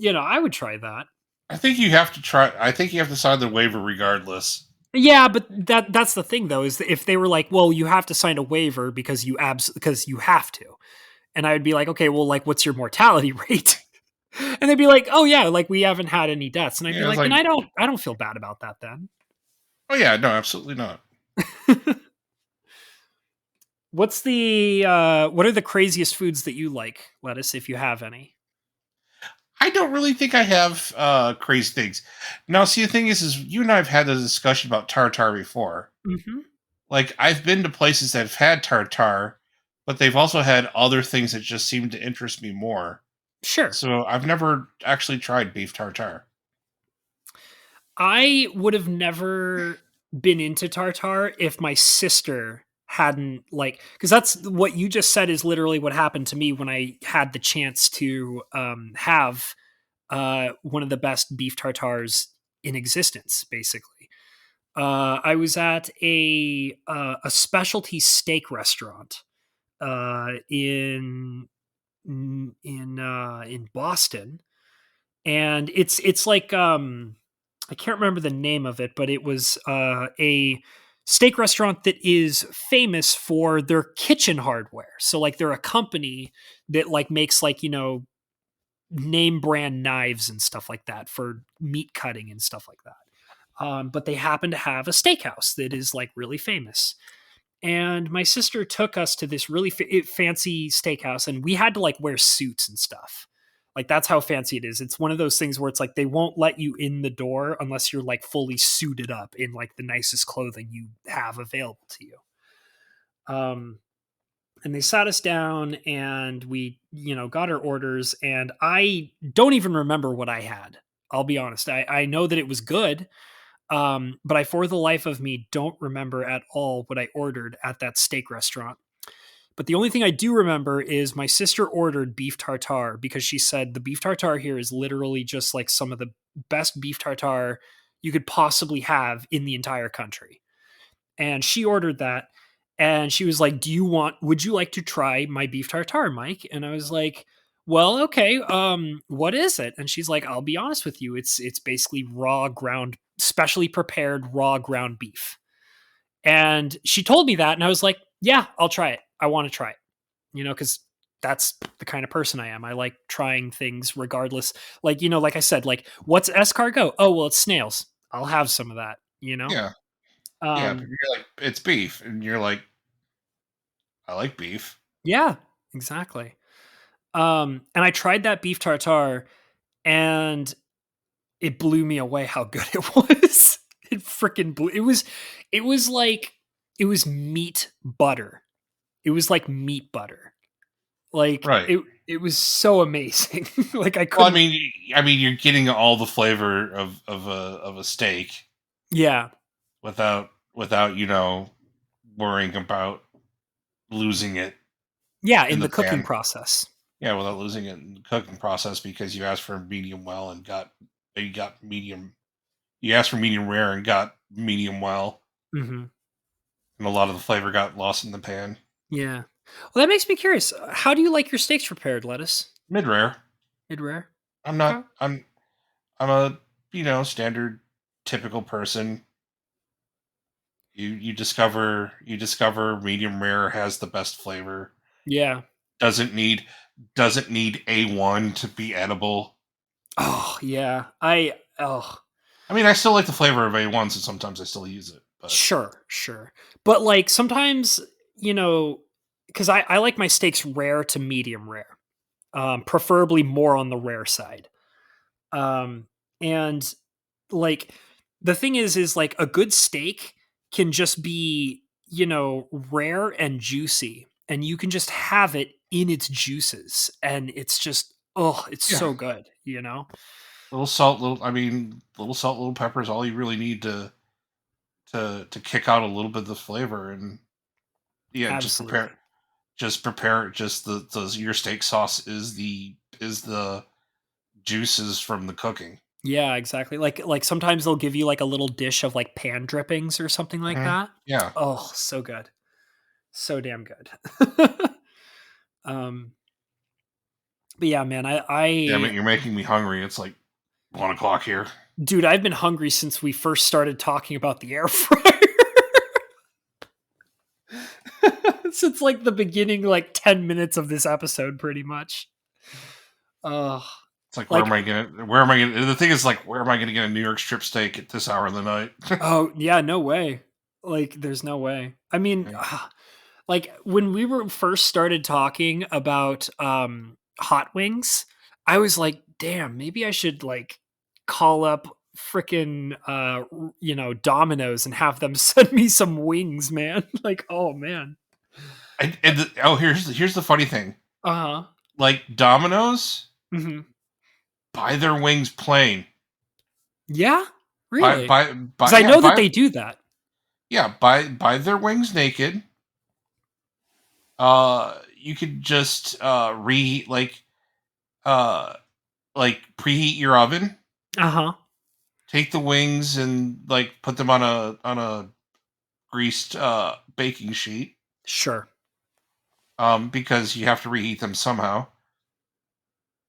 I would try that. I think you have to try. I think you have to sign the waiver regardless. Yeah, but that's the thing though, is that if they were like, well, you have to sign a waiver because you have to. And I would be like, okay, well, like what's your mortality rate? And they'd be like, oh yeah, like we haven't had any deaths. And I'd be Yeah, it's like, then like, I don't feel bad about that then. oh yeah, no, absolutely not. What are the craziest foods that you like, Lettuce, if you have any? I don't really think I have crazy things. Now, see, the thing is you and I have had a discussion about tartar before. Mm-hmm. Like, I've been to places that have had tartar, but they've also had other things that just seem to interest me more. Sure. So I've never actually tried beef tartar. I would have never been into tartar if my sister hadn't like because that's what you just said is literally what happened to me when I had the chance to have one of the best beef tartars in existence. Basically, I was at a specialty steak restaurant in Boston, and it's like I can't remember the name of it, but it was a steak restaurant that is famous for their kitchen hardware. So like they're a company that like makes like name brand knives and stuff like that for meat cutting and stuff like that. But they happen to have a steakhouse that is like really famous. And my sister took us to this really fancy steakhouse, and we had to like wear suits and stuff. Like that's how fancy it is. It's one of those things where it's like they won't let you in the door unless you're like fully suited up in like the nicest clothing you have available to you. Um, and they sat us down, and we got our orders, and I don't even remember what I had. I'll be honest. I know that it was good, but I, for the life of me, don't remember at all what I ordered at that steak restaurant. But the only thing I do remember is my sister ordered beef tartare because she said the beef tartare here is literally just like some of the best beef tartare you could possibly have in the entire country. And she ordered that, and she was like, would you like to try my beef tartare, Mike? And I was like, well, okay, what is it? And she's like, I'll be honest with you, it's basically raw ground, specially prepared raw ground beef. And she told me that, and I was like, yeah, I'll try it. I want to try it. Because that's the kind of person I am. I like trying things regardless. Like, like I said, like, what's escargot? Oh, well, it's snails. I'll have some of that. Yeah, yeah. But Um, you're like, it's beef, and you're like, I like beef. yeah, exactly. And I tried that beef tartare, and it blew me away how good it was. It freaking blew. It was like it was meat butter. It was like meat butter. Like Right. it was so amazing. Like I Well, couldn't. I mean, you're getting all the flavor of a steak Yeah. without worrying about losing it Yeah, in in the the cooking pan. process. Yeah, without losing it in the cooking process because you asked for medium well and got medium. You asked for medium rare and got medium well, Mhm. and a lot of the flavor got lost in the pan. Yeah. Well, that makes me curious. How do you like your steaks prepared, Lettuce? Mid rare. Mid rare. I'm Okay. not. I'm a standard typical person. You discover medium rare has the best flavor. Yeah. Doesn't need A1 to be edible. Oh, yeah. I oh. I mean, I still like the flavor of A1, so sometimes I still use it. But Sure. But like sometimes, you know, because I like my steaks rare to medium rare, preferably more on the rare side. Um, and like the thing is like a good steak can just be, rare and juicy, and you can just have it in its juices, and it's just, oh, it's yeah, so good, you know? little salt, little salt, little pepper is all you really need to kick out a little bit of the flavor, and yeah, Absolutely. just prepare. Just the your steak sauce is the juices from the cooking. Yeah, exactly. Like sometimes they'll give you like a little dish of like pan drippings or something like Mhm. that. Yeah. Oh, so good. So damn good. um but yeah, man, Yeah, I you're making me hungry. It's like 1 o'clock here. dude, I've been hungry since we first started talking about the air fryer. Since like the beginning, like 10 minutes of this episode, pretty much. Uh It's like, like where am I gonna, the thing is, like, where am I gonna get a New York strip steak at this hour of the night? oh yeah, no way. Like there's no way. I mean, Okay. like when we were first started talking about hot wings, I was like, damn, maybe I should like call up freaking Domino's and have them send me some wings, man. Like, oh man. Here's the funny thing. Uh-huh. Like, Domino's Mhm. buy their wings plain. Yeah? Really? Cuz I Yeah, know that they do that. buy their wings naked. You could just reheat, uh preheat your oven. Uh-huh. Take the wings and like put them on a greased baking sheet. Sure. Because you have to reheat them somehow.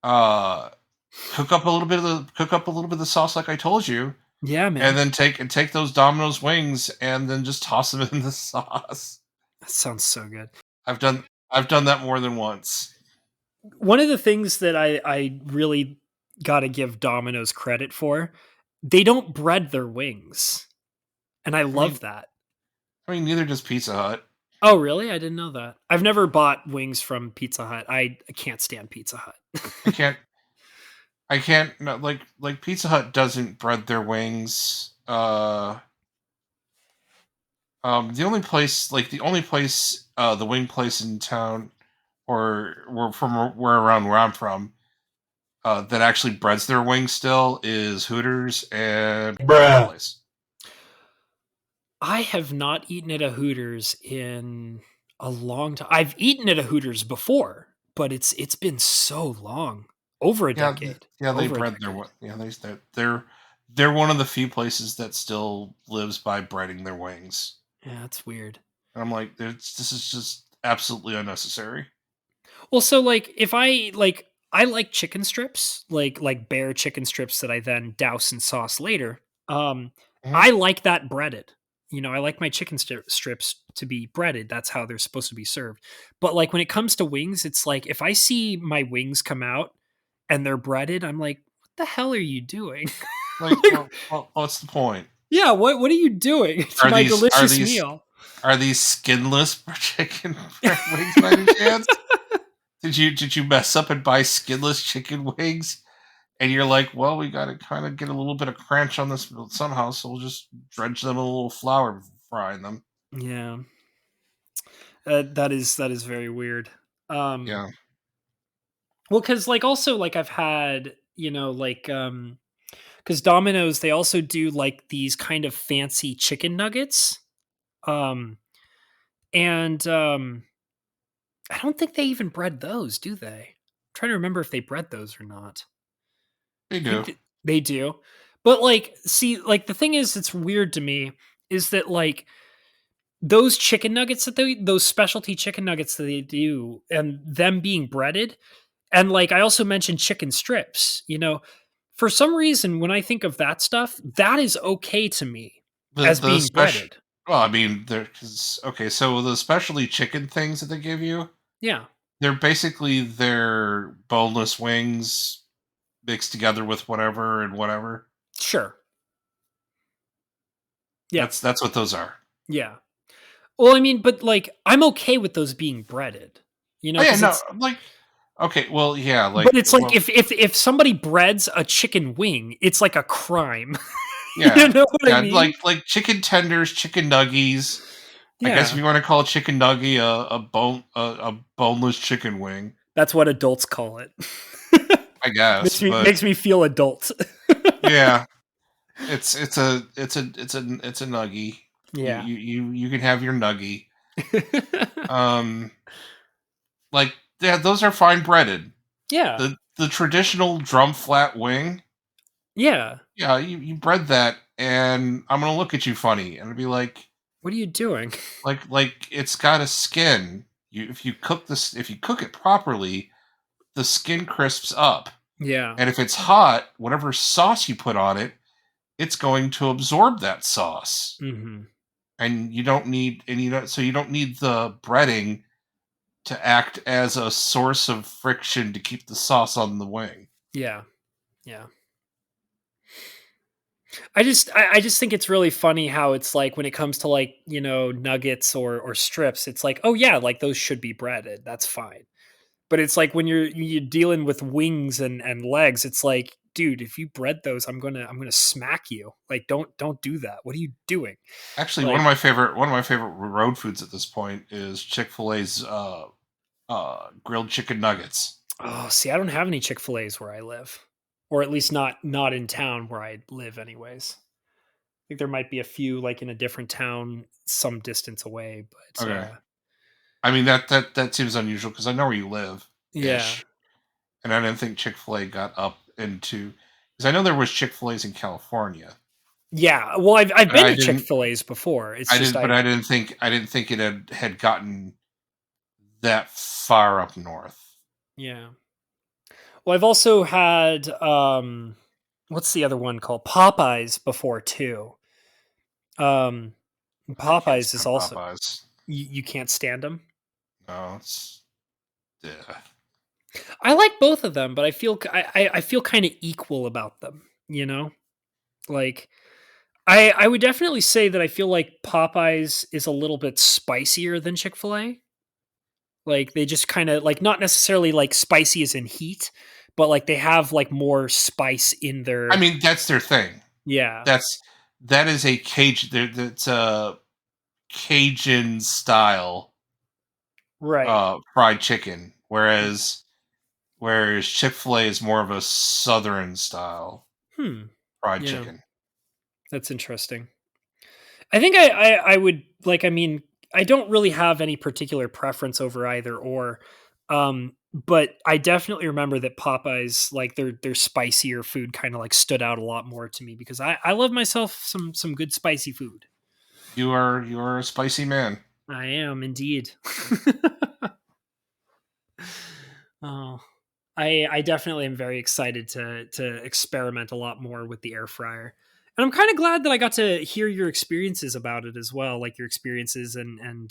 Uh, cook up a little bit of the sauce like I told you, Yeah, and man. then take those Domino's wings and then just toss them in the sauce. That sounds so good. I've done that more than once. One of the things that I really got to give Domino's credit for, they don't bread their wings, and I I mean love that. I mean neither does Pizza Hut. Oh, really? I didn't know that. I've never bought wings from Pizza Hut. I can't stand Pizza Hut. I can't I can't no, like Pizza Hut doesn't bread their wings. The only place, the wing place in town, or where around where I'm from, that actually breads their wings still is Hooters and Pizza Bruh. Place. I have not eaten at a Hooters in a long time. I've eaten at a Hooters before, but it's been so long. Over a decade. They Over a bread their decade. yeah they're one of the few places that still lives by breading their wings. Yeah, that's weird. And I'm like, this is just absolutely unnecessary. Well, so like if I like chicken strips, like bare chicken strips that I then douse in sauce later. Um Mhm. I like that breaded. I like my strips to be breaded. That's how they're supposed to be served. But like when it comes to wings, it's like if I see my wings come out and they're breaded, I'm like, what the hell are you doing? Like, Like, what's the point? yeah, what are you doing to Are my these are delicious these meal? are these skinless chicken wings by any chance? Did you mess up and buy skinless chicken wings? And you're like, well, we got to kind of get a little bit of crunch on this somehow, so we'll just dredge them in a little flour before frying them. Yeah. That is very weird. Um Yeah, Well, because like also like I've had, because Domino's, they also do like these kind of fancy chicken nuggets. Um and I don't think they even bread those, do they? I'm trying to remember if they bread those or not. they I think do. they do. But like, see, like the thing is, it's weird to me is that like those chicken nuggets those specialty chicken nuggets that they do, and them being breaded, and like I also mentioned chicken strips, for some reason when I think of that stuff, that is okay to me as The being special. breaded. Well, I mean, okay. So the specialty chicken things that they give you, Yeah, they're basically their boneless wings mixed together with whatever and whatever. sure. Yeah. That's what those are. Yeah. Well, I mean, but like I'm okay with those being breaded, Oh yeah, because no, it's like okay, well, yeah, but like it's like well, if somebody breads a chicken wing, it's like a crime. You yeah, know what I yeah, mean? like chicken tenders, chicken nuggies. I guess if Yeah. you want to call a chicken nuggie a boneless chicken wing, That's what adults call it. I guess. But Makes me feel adult. yeah, it's a nuggie. Yeah. You can have your nuggie. Um, like yeah, those are fine breaded. Yeah. The traditional drum flat wing, Yeah. yeah, you bread that, and I'm gonna look at you funny, and be What are you doing? like it's got a skin. If you cook it properly, the skin crisps up, Yeah. and if it's hot, whatever sauce you put on it, it's going to absorb that sauce, Mhm. and you don't need the breading to act as a source of friction to keep the sauce on the wing. Yeah. Yeah. I just think it's really funny how it's like when it comes to like, nuggets or strips, it's like, "Oh yeah, like those should be breaded. That's fine." But it's like when you're dealing with wings and legs, it's like, "Dude, if you bread those, I'm going to smack you. Like don't do that. What are you doing?" Actually, Like, one of my favorite road foods at this point is Chick-fil-A's grilled chicken nuggets. oh, see, I don't have any Chick-fil-A's where I live. Or at least not in town where I live anyways. I think there might be a few like in a different town some distance away, but Okay, I mean that seems unusual because I know where you live yeah. ish, and I didn't think Chick-fil-A got up into because I know there was Chick-fil-A's in California, Yeah, well, I've but been to Chick-fil-A's before. It's just but I didn't think it had gotten that far up north. yeah. Well, I've also had what's the other one called? Popeyes before too. Um I can't Popeyes is stand also Popeyes. you can't stand them. No, it's yeah. I like both of them, but I feel kind of equal about them, Like I would definitely say that I feel like Popeyes is a little bit spicier than Chick-fil-A. Like they just kind of like not necessarily like spicy as in heat, but like they have like more spice in I their mean, that's their thing. yeah. That's that is a that's a Cajun style Right. fried chicken, whereas Chick Fil A is more of a Southern style Hmm. fried Yeah, chicken. that's interesting. I think I would like I mean, I don't really have any particular preference over either or. But I definitely remember that Popeyes like their spicier food kind of like stood out a lot more to me because I love myself some good spicy food. You are a spicy man. I am indeed. Oh, I definitely am very excited to experiment a lot more with the air fryer. And I'm kind of glad that I got to hear your experiences about it as well, like your experiences and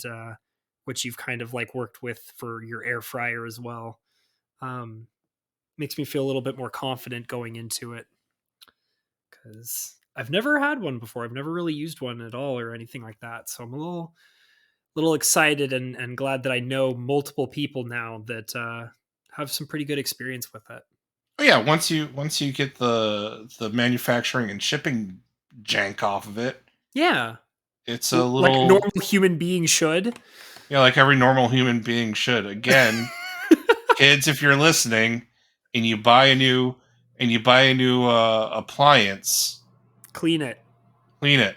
what you've kind of like worked with for your air fryer as well. Um, Makes me feel a little bit more confident going into it because I've never had one before. I've never really used one at all or anything like that. So I'm a little excited and glad that I know multiple people now that have some pretty good experience with it. Oh yeah, once you get the manufacturing and shipping jank off of it, Yeah, it's a like a little normal human being should. like every normal human being should. Again, kids, if you're listening and you buy a new appliance, Clean it. clean it.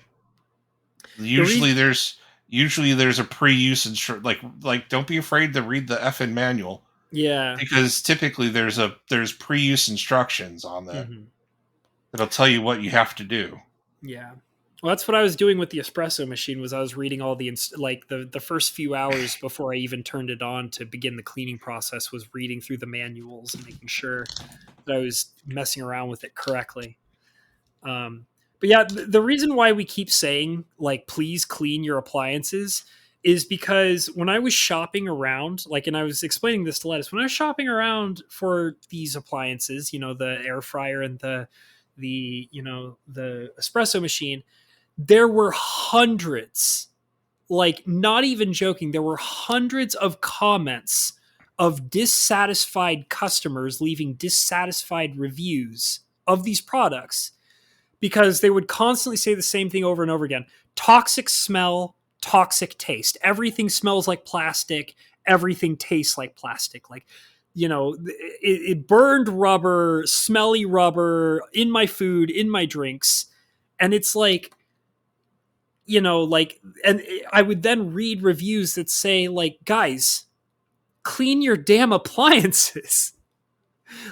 The re- Usually there's a pre-use like don't be afraid to read the effing manual yeah. because typically there's pre-use instructions on that Hmm. that'll tell you what you have to do. Yeah. Well, that's what I was doing with the espresso machine. Was I was reading all the like the first few hours before I even turned it on to begin the cleaning process. Was reading through the manuals and making sure that I was messing around with it correctly. Um, but yeah, the reason why we keep saying like please clean your appliances is because when I was shopping around, like, and I was explaining this to Lettuce, when I was shopping around for these appliances, the air fryer and the espresso machine, there were hundreds, like not even joking, there were hundreds of comments of dissatisfied customers leaving dissatisfied reviews of these products because they would constantly say the same thing over and over again. Toxic smell, toxic taste. Everything smells like plastic. Everything tastes like plastic. Like, it burned rubber, smelly rubber in my food, in my drinks. And it's like, and I would then read reviews that say, like, guys, clean your damn appliances.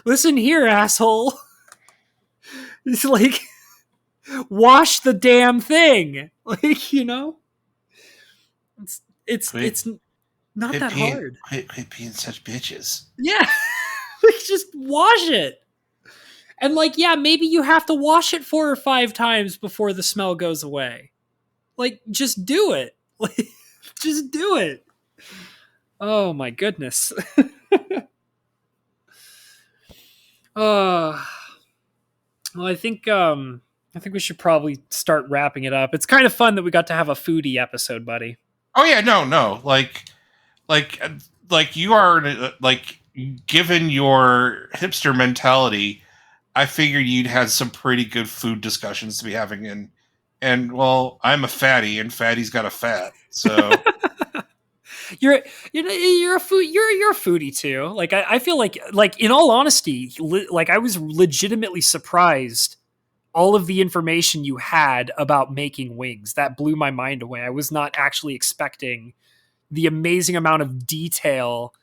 Listen here, asshole. It's like, wash the damn thing. Like, it's not that hard. Quit being such bitches. Yeah. Like, just wash it. And like, yeah, maybe you have to wash it 4 or 5 times before the smell goes away. Like, just do it. Like, just do it. Oh my goodness. Well, I think we should probably start wrapping it up. It's kind of fun that we got to have a foodie episode, buddy. Oh yeah, no, like you are like, given your hipster mentality, I figured you'd had some pretty good food discussions to be having, and well, I'm a fatty, and fatty's got a fat, so. you're a foodie too. Like I feel like in all honesty, like I was legitimately surprised all of the information you had about making wings. That blew my mind away. I was not actually expecting the amazing amount of detail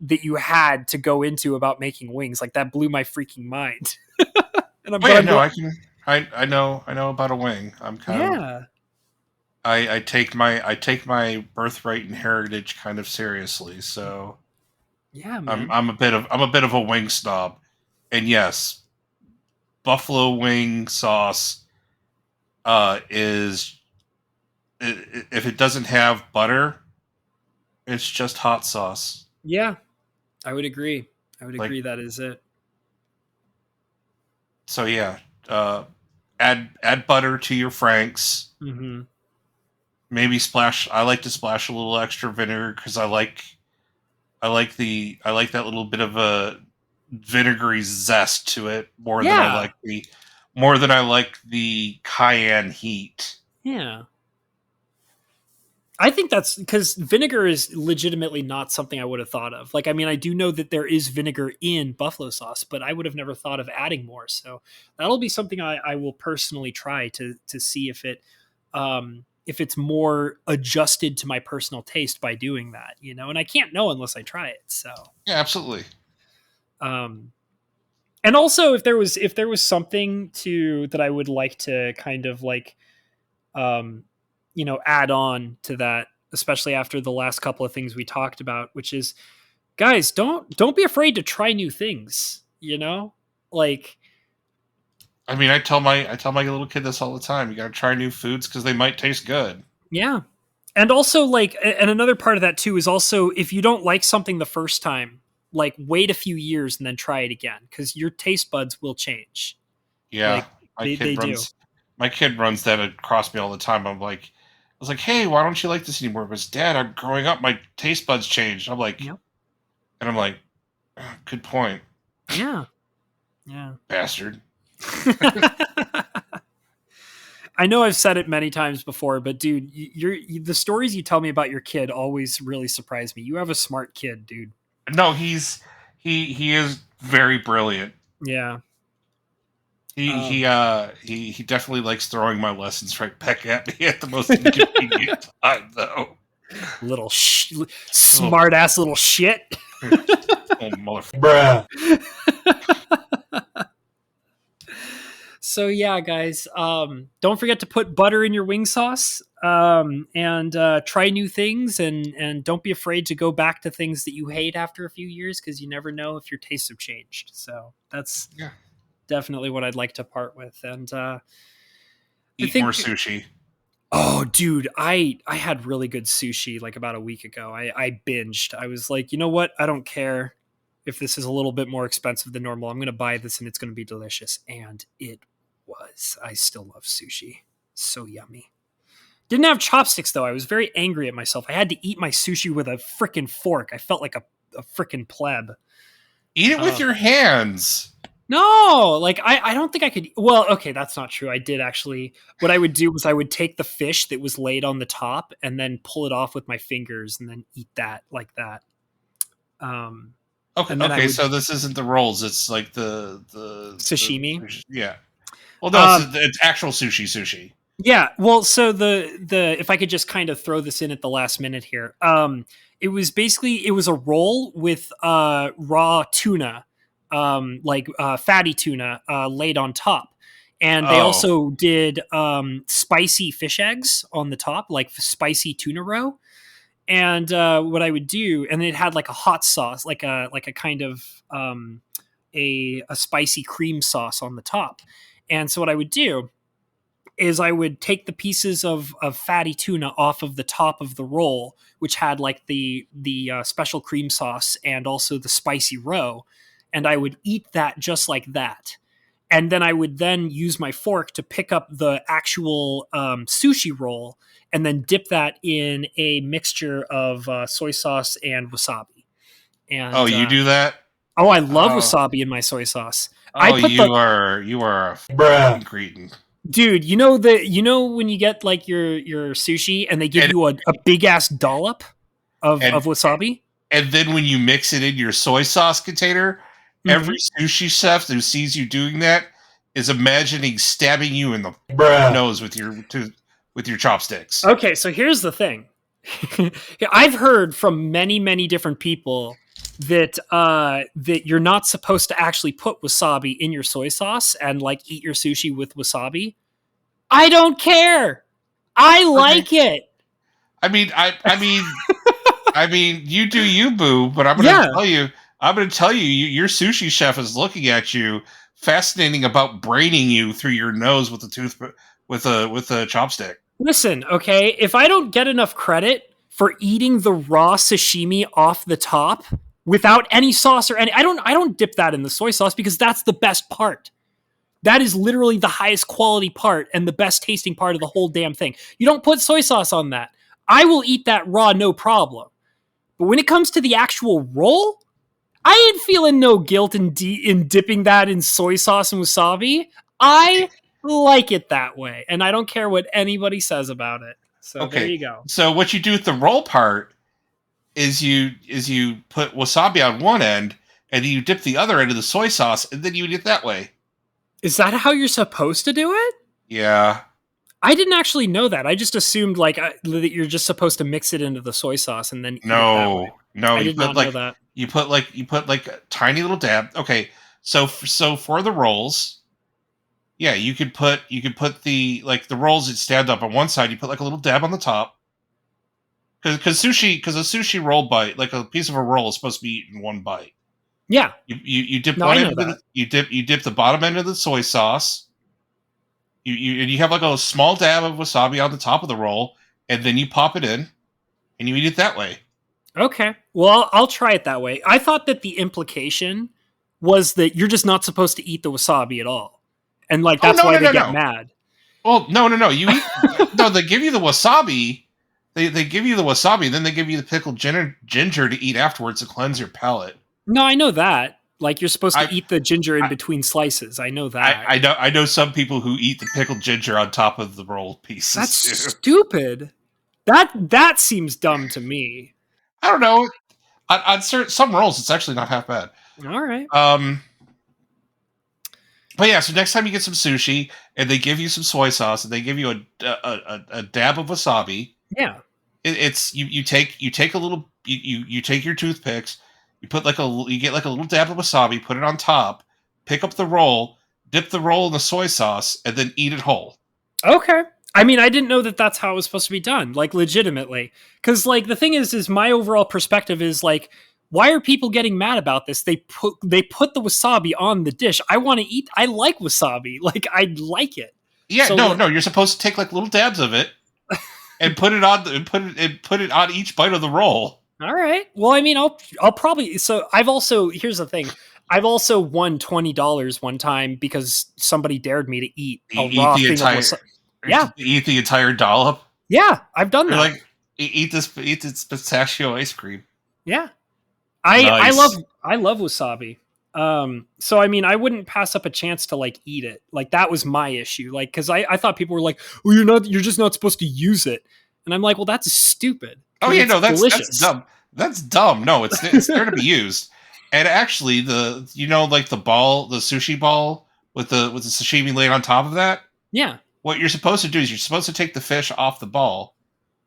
that you had to go into about making wings. Like, that blew my freaking mind. And Oh yeah, no, I know about a wing. I'm kind of. Yeah. I take my birthright and heritage kind of seriously, so Yeah, man. I'm a bit of a wing snob, and yes, buffalo wing sauce is, if it doesn't have butter, it's just hot sauce. Yeah, I would agree. Like, That is it. so yeah, add butter to your franks. Mm-hmm. Maybe splash. I like to splash a little extra vinegar because I like that little bit of a vinegary zest to it more than Yeah. I like the cayenne heat. Yeah. I think that's because vinegar is legitimately not something I would have thought of. Like, I mean, I do know that there is vinegar in buffalo sauce, but I would have never thought of adding more. So that'll be something I will personally try to see if it's more adjusted to my personal taste by doing that, and I can't know unless I try it. So Yeah, absolutely. And also if there was something that I would like to kind of like, add on to that, especially after the last couple of things we talked about, which is, guys, don't be afraid to try new things, like, I mean, I tell my little kid this all the time. You got to try new foods because they might taste good. yeah. And also, like, and another part of that too is also, if you don't like something the first time, like, wait a few years and then try it again, because your taste buds will change. Yeah, Like, they do. My kid runs that across me all the time. I was like, hey, why don't you like this anymore? Because Dad, I'm growing up, my taste buds changed. I'm like, Yep. and I'm like, oh, good point. Yeah. Bastard. I know I've said it many times before, but dude, the stories you tell me about your kid always really surprise me. You have a smart kid, dude. No, he is very brilliant. Yeah. He definitely likes throwing my lessons right back at me at the most inconvenient time, though. Little smart ass little shit. Oh, motherfucker. Bruh. So yeah, guys, don't forget to put butter in your wing sauce, and try new things, and don't be afraid to go back to things that you hate after a few years, because you never know if your tastes have changed. So that's definitely what I'd like to part with. And eat more sushi. Oh, dude, I had really good sushi like about a week ago. I binged. I was like, you know what? I don't care if this is a little bit more expensive than normal. I'm going to buy this and it's going to be delicious. And it was. I still love sushi. So yummy. Didn't have chopsticks though. I was very angry at myself. I had to eat my sushi with a freaking fork. I felt like a freaking pleb. Eat it with your hands. No, like I don't think I could. Well, okay, that's not true. I did actually. What I would do was I would take the fish that was laid on the top and then pull it off with my fingers and then eat that like that. Okay, And then okay. So this isn't the rolls. It's like the sashimi. Yeah. Well, no, it's actual sushi. Yeah. Well, so the if I could just kind of throw this in at the last minute here, it was a roll with raw tuna, fatty tuna laid on top, and they also did spicy fish eggs on the top, like spicy tuna roe. And what I would do, and it had like a hot sauce, like a kind of a spicy cream sauce on the top. And so what I would do is I would take the pieces of fatty tuna off of the top of the roll, which had like the special cream sauce and also the spicy roe, and I would eat that just like that. And then I would then use my fork to pick up the actual sushi roll and then dip that in a mixture of soy sauce and wasabi. And you do that? Oh, I love wasabi in my soy sauce. Oh, you are a cretin. Dude, you know when you get like your sushi and they give you a big ass dollop of wasabi? And then when you mix it in your soy sauce container, every sushi chef who sees you doing that is imagining stabbing you in the nose with your chopsticks. Okay, so here's the thing. I've heard from many different people that that you're not supposed to actually put wasabi in your soy sauce and like eat your sushi with wasabi. I don't care. I like it. I mean, you do you, boo. But I'm going to tell you, your sushi chef is looking at you, fascinating about braining you through your nose with a chopstick. Listen, okay, if I don't get enough credit for eating the raw sashimi off the top without any sauce or any, I don't dip that in the soy sauce because that's the best part. That is literally the highest quality part and the best tasting part of the whole damn thing. You don't put soy sauce on that. I will eat that raw, no problem. But when it comes to the actual roll, I ain't feeling no guilt in dipping that in soy sauce and wasabi. I like it that way, and I don't care what anybody says about it. So there you go. So what you do with the roll part is you put wasabi on one end, and then you dip the other end of the soy sauce, and then you eat it that way. Is that how you're supposed to do it? Yeah. I didn't actually know that. I just assumed like that you're just supposed to mix it into the soy sauce and then eat it that way. No, I did not know that. You put like a tiny little dab. Okay, so for the rolls, yeah, you could put the rolls that stand up on one side. You put like a little dab on the top, because a sushi roll bite, like a piece of a roll, is supposed to be eaten in one bite. Yeah, you dip one end. You dip the bottom end of the soy sauce. You have like a small dab of wasabi on the top of the roll, and then you pop it in, and you eat it that way. Okay. Well, I'll try it that way. I thought that the implication was that you're just not supposed to eat the wasabi at all. And like that's why they get mad. Well, no. You eat no, they give you the wasabi. They give you the wasabi, and then they give you the pickled ginger to eat afterwards to cleanse your palate. No, I know that. Like you're supposed to eat the ginger in between slices. I know that. I know some people who eat the pickled ginger on top of the roll pieces. That's stupid. That seems dumb to me. I don't know. On some rolls, it's actually not half bad. All right. But yeah, so next time you get some sushi and they give you some soy sauce and they give you a dab of wasabi. Yeah. It's you take a little you take your toothpicks, you get like a little dab of wasabi, put it on top, pick up the roll, dip the roll in the soy sauce, and then eat it whole. Okay. I mean, I didn't know that that's how it was supposed to be done, like legitimately. Because like the thing is my overall perspective is like, why are people getting mad about this? They put the wasabi on the dish. I want to eat. I like wasabi. Like I like it. Yeah, so, no. You're supposed to take like little dabs of it and put it on each bite of the roll. All right. Well, I mean, I'll probably. So here's the thing. I've also won $20 one time because somebody dared me to eat a raw thing of wasabi. Or Yeah. to eat the entire dollop. Yeah. I've done Or that. like eat this pistachio ice cream. Yeah. I love Nice. I love wasabi. So I mean, I wouldn't pass up a chance to like eat it. Like that was my issue. Like, cause I thought people were like, well, you're just not supposed to use it. And I'm like, well, that's stupid Oh because yeah, it's no, that's delicious. dumb. That's dumb. No, it's there to be used. And actually, like the sushi ball with the sashimi laid on top of that. Yeah. What you're supposed to do is you're supposed to take the fish off the ball,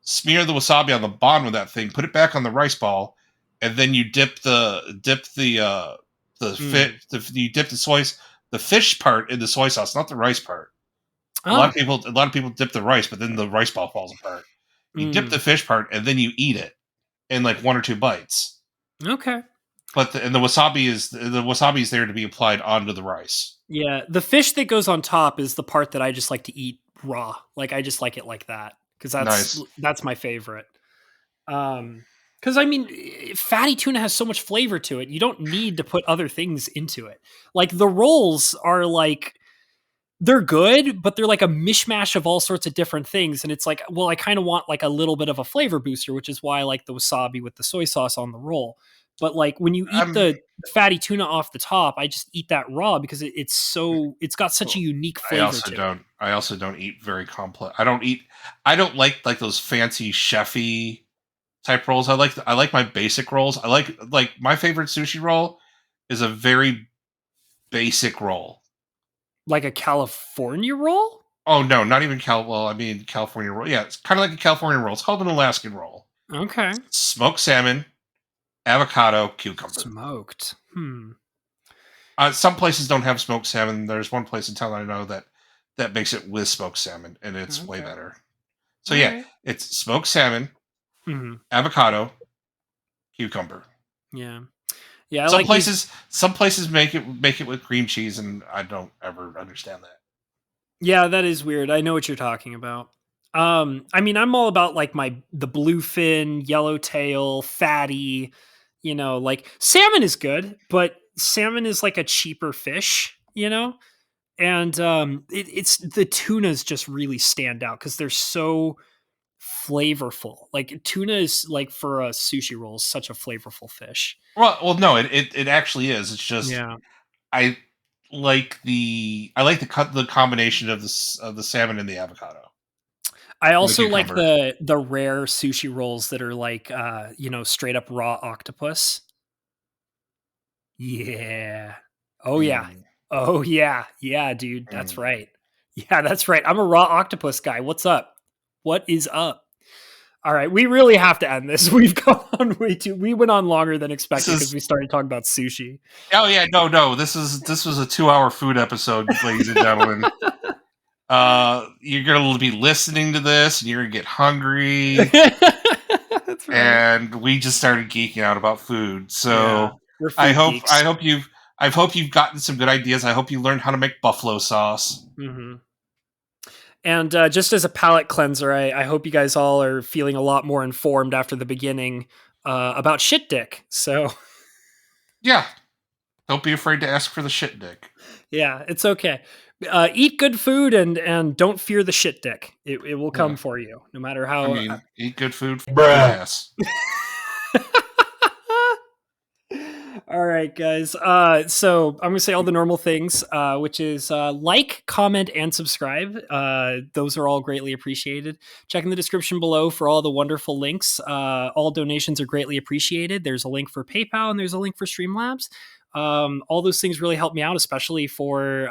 smear the wasabi on the bottom of that thing, put it back on the rice ball, and then you Mm. you dip the fish part in the soy sauce, not the rice part. Oh. A lot of people dip the rice, but then the rice ball falls apart. You dip Mm. the fish part and then you eat it in like one or two bites. Okay. But the wasabi is there to be applied onto the rice. Yeah. The fish that goes on top is the part that I just like to eat raw. Like I just like it like that because Nice. that's my favorite. Because I mean, fatty tuna has so much flavor to it. You don't need to put other things into it. Like the rolls are like they're good, but they're like a mishmash of all sorts of different things. And it's like, well, I kind of want like a little bit of a flavor booster, which is why I like the wasabi with the soy sauce on the roll. But like when you eat I'm the fatty tuna off the top, I just eat that raw because it's got such a unique flavor to it. I also don't eat very complex. I don't like those fancy chefy type rolls. I like my basic rolls. I like my favorite sushi roll is a very basic roll. Like a California roll? Oh no, not even well, I mean California roll. Yeah, it's kind of like a California roll. It's called an Alaskan roll. Okay. Smoked salmon, avocado, cucumber. Smoked. Hmm. Some places don't have smoked salmon. There's one place in town I know that makes it with smoked salmon, and it's way Okay. better. So All yeah, right. it's smoked salmon, Hmm. avocado, cucumber. Yeah. Yeah, I like these. Some places make it with cream cheese, and I don't ever understand that. Yeah, that is weird. I know what you're talking about. I mean, I'm all about like the bluefin, yellowtail, fatty, like salmon is good, but salmon is like a cheaper fish, And it's the tunas just really stand out because they're so flavorful. Like tuna is like for a sushi roll is such a flavorful fish. No, it actually is. It's just Yeah. I I like the combination of the salmon and the avocado I and the also like cucumber. the rare sushi rolls that are like straight up raw octopus. Yeah. Oh yeah. Mm, Oh yeah. Yeah, dude. That's mm. right. Yeah, that's right. I'm a raw octopus guy. What's up? What is up? All right, we really have to end this. We've gone on way too. We went on longer than This expected because is we started talking about sushi. oh yeah, no. This was a 2 hour food episode, ladies and gentlemen. You're gonna be listening to this, and you're gonna get hungry. That's right. And we just started geeking out about food. Yeah, So we're food geeks. I hope you've gotten some good ideas. I hope you learned how to make buffalo sauce. Hmm. And just as a palate cleanser, I hope you guys all are feeling a lot more informed after the beginning about shit dick. So Yeah, don't be afraid to ask for the shit dick. yeah, it's okay. Eat good food and don't fear the shit dick. It will come Yeah. for you, no matter I how. mean, eat good food, good ass. All right, guys. So I'm gonna say all the normal things, which is like, comment, and subscribe. Those are all greatly appreciated. Check in the description below for all the wonderful links. All donations are greatly appreciated. There's a link for PayPal and there's a link for Streamlabs. All those things really help me out, especially for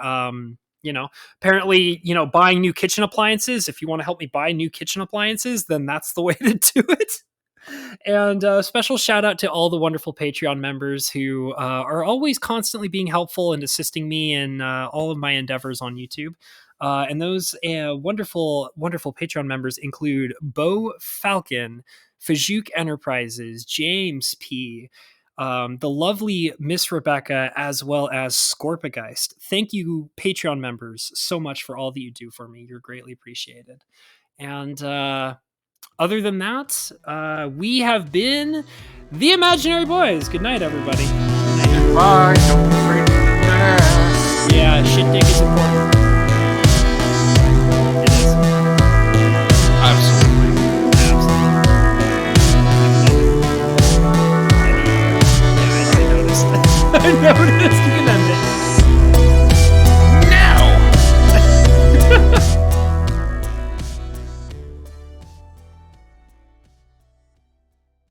apparently, buying new kitchen appliances. If you want to help me buy new kitchen appliances, then that's the way to do it. And special shout out to all the wonderful Patreon members who are always constantly being helpful and assisting me in all of my endeavors on YouTube. And those wonderful, wonderful Patreon members include Bo Falcon, Fajuk Enterprises, James P., the lovely Miss Rebecca, as well as Scorpageist. Thank you, Patreon members, so much for all that you do for me. You're greatly appreciated. And other than that, we have been the Imaginary Boys. Good night, everybody. Bye. Don't be afraid to eat good ass. Yeah, shit dick is important.